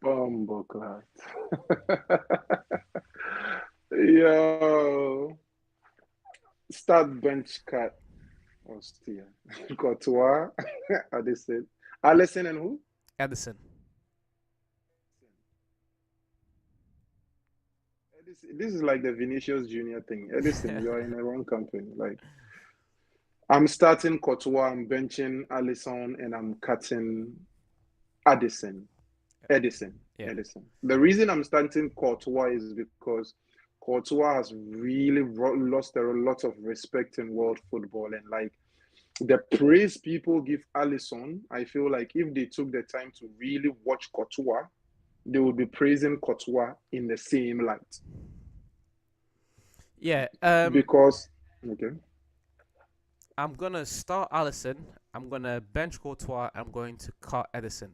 Bumbleclad. Yo. Start bench cut. Ostia. Courtois. Addison. Allison and who? Edison. This is like the Vinicius Junior thing. Edison, you're in the wrong company. Like, I'm starting Courtois, I'm benching Allison, and I'm cutting Addison. Edison. Yeah. Edison. The reason I'm starting Courtois is because Courtois has really lost a lot of respect in world football. And like the praise people give Allison, I feel like if they took the time to really watch Courtois, they would be praising Courtois in the same light. Yeah. Because, okay. I'm gonna start Allison. I'm gonna bench Courtois. I'm going to cut Edison.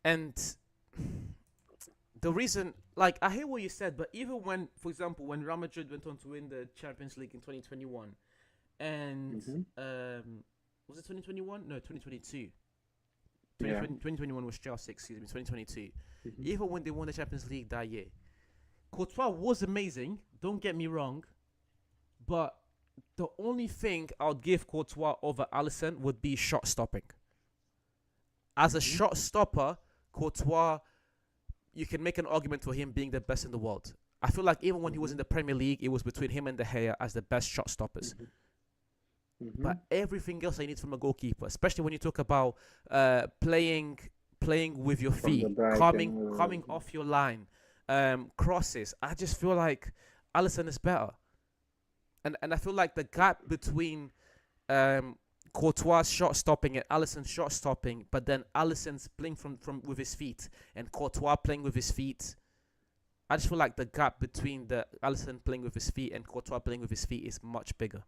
And the reason, like, I hear what you said, but even when, for example, when Real Madrid went on to win the Champions League in 2021, and Mm-hmm. was it 2021? No, 2022. Yeah. 2021 was Chelsea, excuse me, 2022. Mm-hmm. Even when they won the Champions League that year, Courtois was amazing. Don't get me wrong, but the only thing I would give Courtois over Alisson would be shot stopping. As a Mm-hmm. shot stopper, Courtois, you can make an argument for him being the best in the world. I feel like even when he was in Mm-hmm. the Premier League, it was between him and De Gea as the best shot stoppers. Mm-hmm. But everything else I need from a goalkeeper, especially when you talk about playing with your From the feet, back coming off your line, crosses. I just feel like Alisson is better, and I feel like the gap between Courtois shot stopping and Alisson's shot stopping, but then Alisson's playing from with his feet and Courtois playing with his feet. I just feel like the gap between the Alisson playing with his feet and Courtois playing with his feet is much bigger.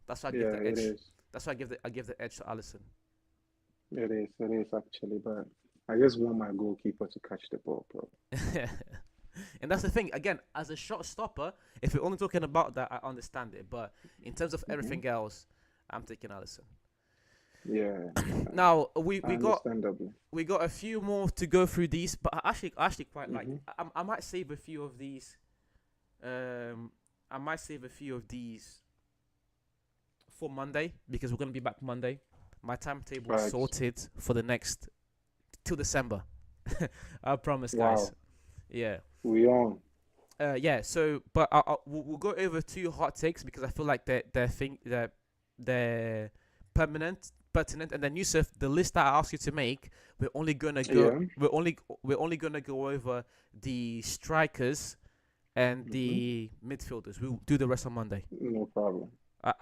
That's why I give Yeah, the it edge. is. That's why I give the edge to Alisson. It is actually, but I just want my goalkeeper to catch the ball, bro. And that's the thing. Again, as a shot stopper, if you're only talking about that, I understand it. But in terms of Mm-hmm. everything else, I'm taking Alisson. Yeah, Now we got understandably. a few more to go through these, but I actually quite like. Mm-hmm. I might save a few of these. I might save a few of these for Monday because we're gonna be back Monday. My timetable is Right. sorted for the next till December. I promise, Wow. guys. Yeah. We on. Yeah. So, but we'll go over two hot takes because I feel like they're pertinent. And then Yusuf, the list that I asked you to make, we're only gonna go. Yeah. We're only gonna go over the strikers and Mm-hmm. the midfielders. We'll do the rest on Monday. No problem.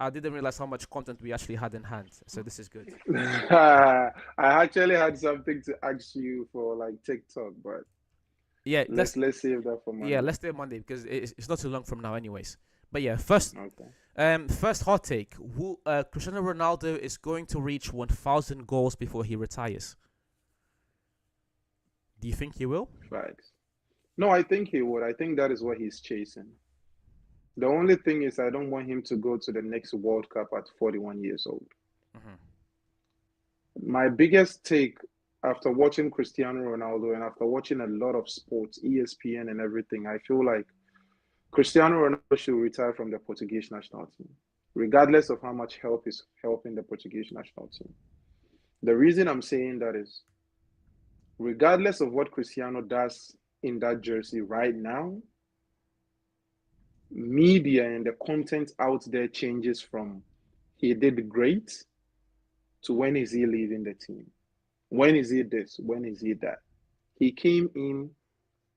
I didn't realize how much content we actually had in hand, so this is good. I actually had something to ask you for like TikTok, but Yeah, let's save that for Monday. let's do it Monday because it's not too long from now, anyways. But yeah, first Okay. first hot take: Cristiano Ronaldo is going to reach 1,000 goals before he retires. Do you think he will? Facts. No, I think he would. I think that is what he's chasing. The only thing is, I don't want him to go to the next World Cup at 41 years old. Mm-hmm. My biggest take after watching Cristiano Ronaldo and after watching a lot of sports, ESPN and everything, I feel like Cristiano Ronaldo should retire from the Portuguese national team, regardless of how much help is helping the Portuguese national team. The reason I'm saying that is, regardless of what Cristiano does in that jersey right now, media and the content out there changes from he did great to when is he leaving the team? When is he this? When is he that? He came in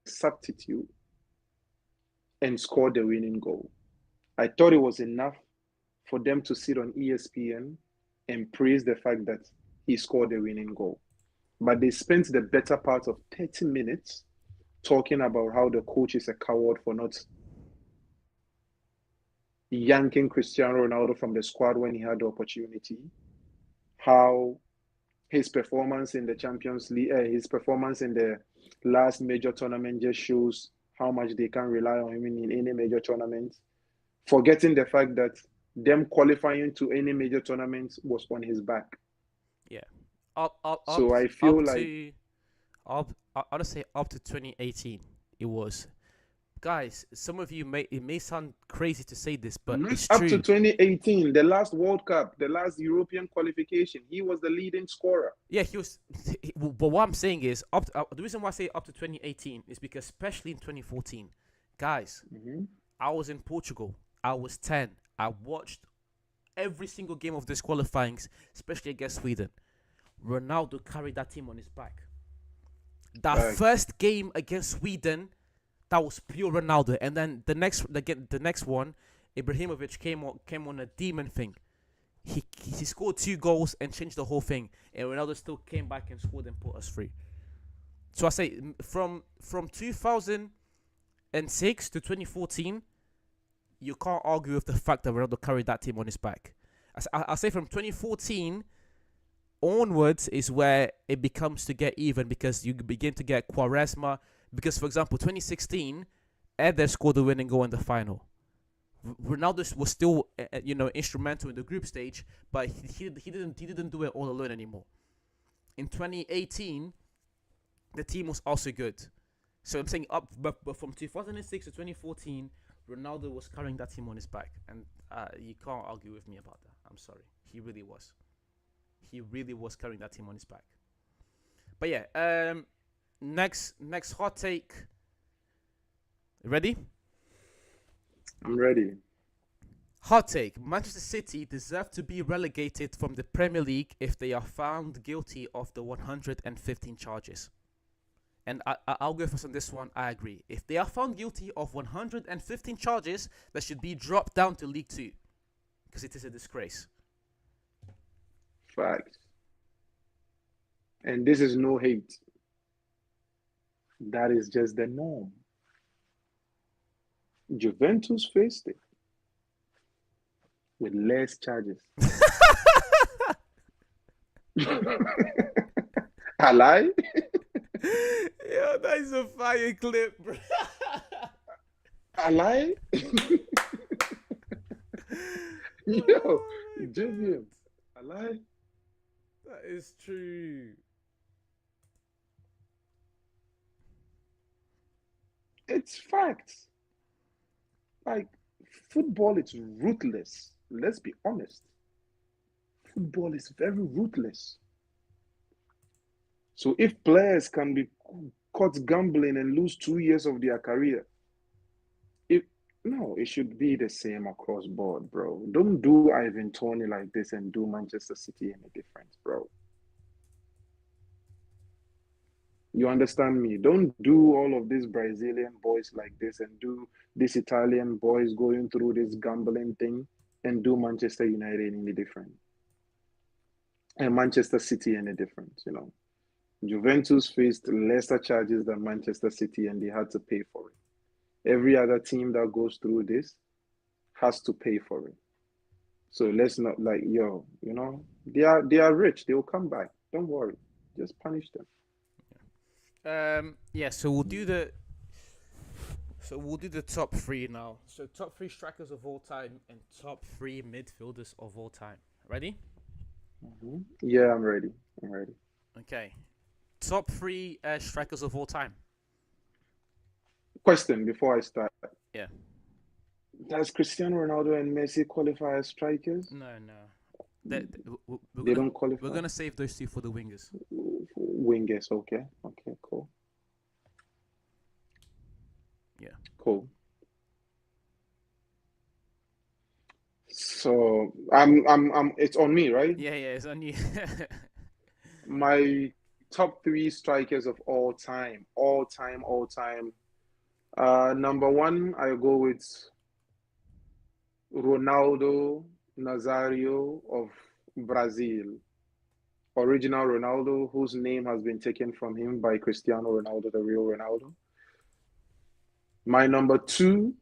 substitute and scored the winning goal. I thought it was enough for them to sit on ESPN and praised the fact that he scored the winning goal. But they spent the better part of 30 minutes talking about how the coach is a coward for not yanking Cristiano Ronaldo from the squad when he had the opportunity, how his performance in the Champions League, his performance in the last major tournament just shows how much they can rely on him in any major tournament, forgetting the fact that them qualifying to any major tournament was on his back. Yeah. Up up up So I feel up like to up I'd say up to 2018 it was. Guys, some of you may sound crazy to say this, but not it's up to true. 2018, the last World Cup, the last European qualification, he was the leading scorer. Yeah, he was. But what I'm saying is, the reason why I say up to 2018 is because, especially in 2014, guys, Mm-hmm. I was in Portugal. I was 10. I watched every single game of this qualifyings, especially against Sweden. Ronaldo carried that team on his back. That Facts. first game against Sweden, that was pure Ronaldo, and then the next one, Ibrahimovic came on a demon thing. He scored 2 goals and changed the whole thing, and Ronaldo still came back and scored and put us free. So I say from 2006 to 2014, you can't argue with the fact that Ronaldo carried that team on his back. I say from 2014 onwards is where it becomes to get even, because you begin to get Quaresma. Because for example, 2016, Eder scored the winning goal in the final. Ronaldo was still, instrumental in the group stage, but he didn't do it all alone anymore. In 2018, the team was also good. So I'm saying but from 2006 to 2014, Ronaldo was carrying that team on his back, and you can't argue with me about that. I'm sorry, he really was. He really was carrying that team on his back. But yeah, next hot take. Ready? I'm ready. Hot take: Manchester City deserve to be relegated from the Premier League if they are found guilty of the 115 charges. And I'll go first on this one. I agree. If they are found guilty of 115 charges, they should be dropped down to League 2, because it is a disgrace. Facts. And this is no hate. That is just the norm. Juventus faced it with less charges. I lie? Yeah, that is a fire clip, bro. I lie? Yo, Juvian. I lie? That is true. It's facts. Like, football is ruthless. Let's be honest. Football is very ruthless. So if players can be caught gambling and lose 2 years of their career, it should be the same across board, bro. Don't do Ivan Toney like this and do Manchester City any different, bro. You understand me? Don't do all of these Brazilian boys like this and do these Italian boys going through this gambling thing and do Manchester United any different. And Manchester City any different. Juventus faced lesser charges than Manchester City and they had to pay for it. Every other team that goes through this has to pay for it. So let's not they are rich. They will come back. Don't worry. Just punish them. Yeah. So we'll do the top three now. So top three strikers of all time and top three midfielders of all time. Ready? Yeah, I'm ready. I'm ready. Okay. Top three strikers of all time. Question before I start. Yeah. Does Cristiano Ronaldo and Messi qualify as strikers? No. We're They gonna don't qualify. we're gonna save those two for the wingers. Wingers, okay. Okay, cool. Yeah. Cool. So I'm it's on me, right? Yeah. It's on you. My top three strikers of all time. All time, all time. Number one, I go with Ronaldo Nazario of Brazil. Original Ronaldo, whose name has been taken from him by Cristiano Ronaldo, the real Ronaldo. My number two,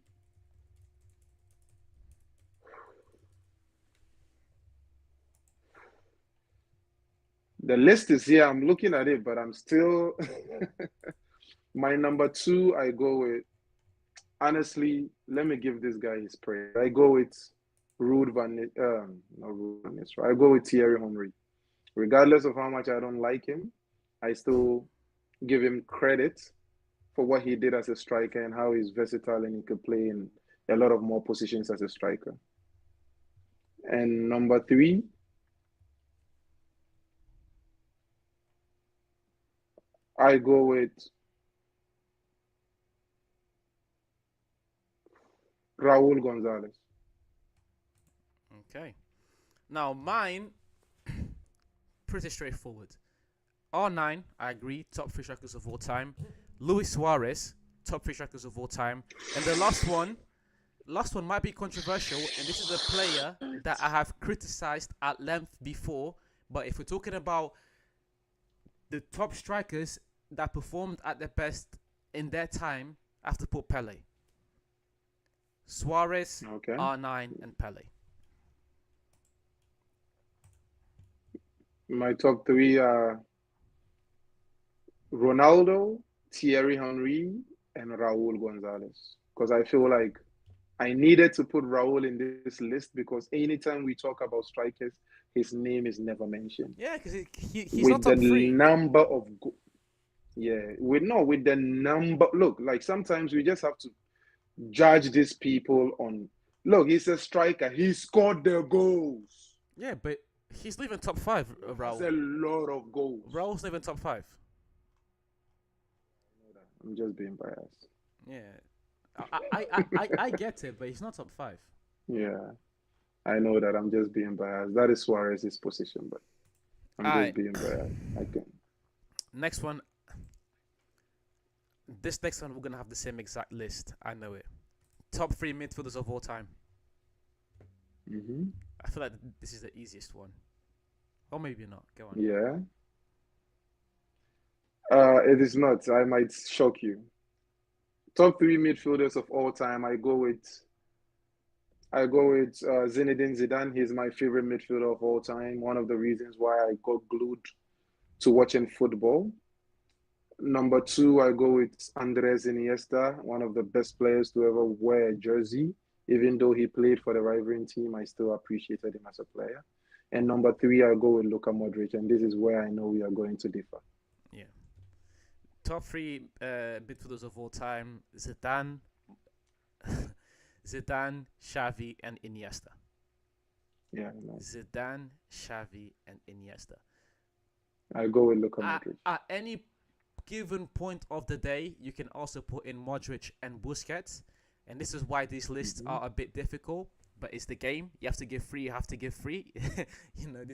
the list is here. I'm looking at it, but I'm still. My number two, I go with, honestly, let me give this guy his praise. I go with not Ruud van Nistelrooy. I go with Thierry Henry. Regardless of how much I don't like him, I still give him credit for what he did as a striker and how he's versatile and he could play in a lot of more positions as a striker. And number three, I go with Raul Gonzalez. Okay. Now mine, pretty straightforward. R9, I agree, top three strikers of all time. Luis Suarez, top three strikers of all time. And the last one might be controversial, and this is a player that I have criticized at length before. But if we're talking about the top strikers that performed at their best in their time, I have to put Pele. Suarez, Okay. R9, and Pele. My top three are Ronaldo, Thierry Henry, and Raul Gonzalez. Because I feel like I needed to put Raul in this list because anytime we talk about strikers, his name is never mentioned. Yeah, because he's not With the top three. number of with the number. Look, like sometimes we just have to judge these people on. Look, he's a striker. He scored the goals. Yeah, but he's leaving top five, That's Raul. a lot of goals. Raul's leaving top five. I'm just being biased. Yeah. I get it, but he's not top five. Yeah, I know that. I'm just being biased. That is Suarez's position, but I'm Alright. just being biased. I can. Next one. This next one, we're going to have the same exact list. I know it. Top three midfielders of all time. Mm-hmm. I feel like this is the easiest one. Or maybe not. Go on. Yeah. It is not. I might shock you. Top three midfielders of all time. I go with Zinedine Zidane. He's my favorite midfielder of all time. One of the reasons why I got glued to watching football. Number two, I go with Andres Iniesta, one of the best players to ever wear a jersey. Even though he played for the rivaling team, I still appreciated him as a player. And number three, I go with Luka Modric, and this is where I know we are going to differ. Yeah. Top three midfielders of all time: Zidane, Zidane, Xavi, and Iniesta. Yeah, no. Zidane, Xavi, and Iniesta. I go with Luka Modric. At any given point of the day, you can also put in Modric and Busquets, and this is why these lists are a bit difficult. But it's the game. You have to give free. You have to give free.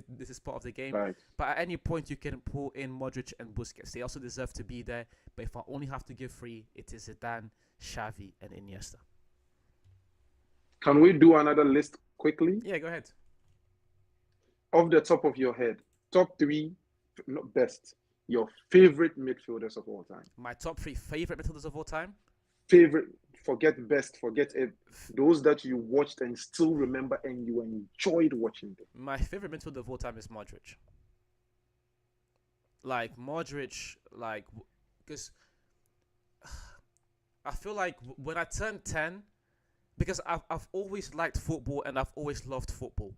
This is part of the game. Right. But at any point, you can put in Modric and Busquets. They also deserve to be there. But if I only have to give free, it is Zidane, Xavi, and Iniesta. Can we do another list quickly? Yeah, go ahead. Off the top of your head, top three, not best, your favorite midfielders of all time. My top three favorite midfielders of all time. Favorite, forget best, forget it. Those that you watched and still remember and you enjoyed watching them. My favorite midfielder of all time is Modric. Like Modric, because I feel like when I turned 10, because I've always liked football and I've always loved football.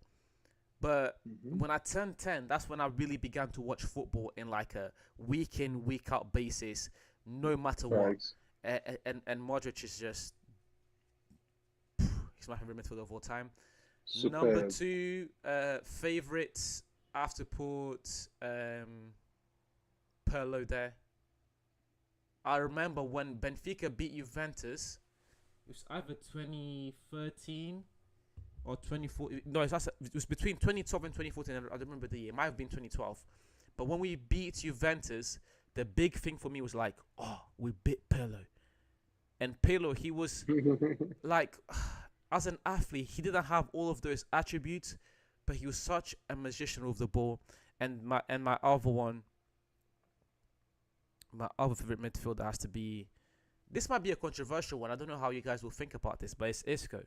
But when I turned 10, that's when I really began to watch football in like a week in, week out basis, no matter what. And Modric is just, he's my favorite midfielder of all time. Superb. Number two, favorites, I have to put Pirlo there. I remember when Benfica beat Juventus, it was either 2013 or 2014. No, it was between 2012 and 2014. I don't remember the year. It might have been 2012. But when we beat Juventus, the big thing for me was like, oh, we beat Pirlo. And Pirlo, he was like, as an athlete, he didn't have all of those attributes, but he was such a magician with the ball. And my other one, my other favorite midfielder has to be. This might be a controversial one. I don't know how you guys will think about this, but it's Isco.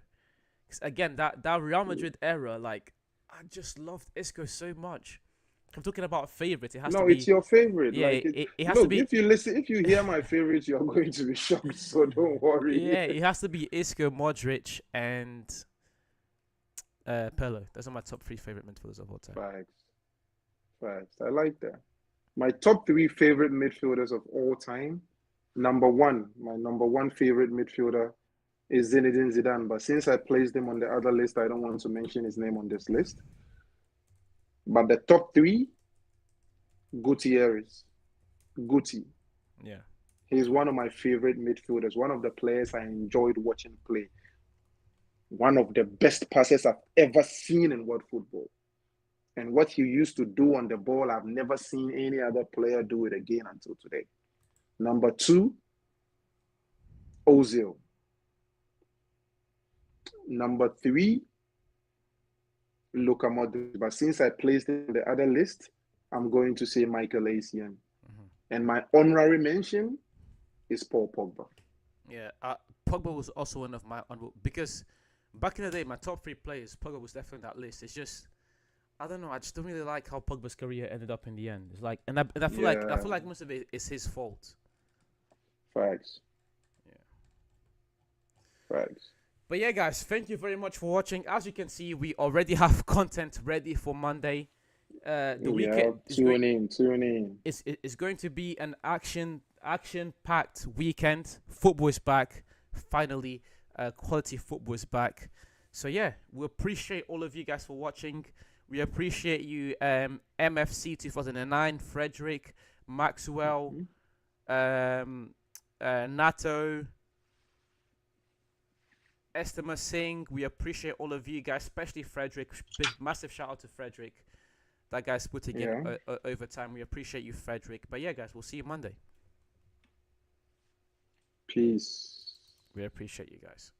'Cause again, that Real Madrid era, like I just loved Isco so much. I'm talking about favorite. It has to No, it's be. your favorite. Yeah, Like it has to look, be. if you hear my favorites, you're going to be shocked. So don't worry. Yeah, it has to be Isco, Modric, and Pele. Those are my top three favorite midfielders of all time. Facts, facts. I like that. My top three favorite midfielders of all time. My number one favorite midfielder is Zinedine Zidane. But since I placed him on the other list, I don't want to mention his name on this list. But the top three, Gutierrez. Guti. Yeah. He's one of my favorite midfielders, one of the players I enjoyed watching play. One of the best passes I've ever seen in world football. And what he used to do on the ball, I've never seen any other player do it again until today. Number two, Ozil. Number three, Luka Modric. But since I placed him on the other list, I'm going to say Michael Essien. And my honorary mention is Paul Pogba. Yeah, Pogba was also one of my honorable because back in the day, my top three players, Pogba was definitely on that list. It's just I don't know. I just don't really like how Pogba's career ended up in the end. It's like, and I feel like most of it is his fault. Facts. Yeah. Facts. But yeah, guys, thank you very much for watching. As you can see, we already have content ready for Monday. The weekend tune in. It's going to be an action-packed weekend. Football is back. Finally, quality football is back. So yeah, we appreciate all of you guys for watching. We appreciate you, MFC 2009, Frederick, Maxwell, Nato, Estima Singh. We appreciate all of you guys, especially Frederick. Big, massive shout out to Frederick. That guy's putting in over time. We appreciate you, Frederick. But yeah, guys, we'll see you Monday. Peace. We appreciate you guys.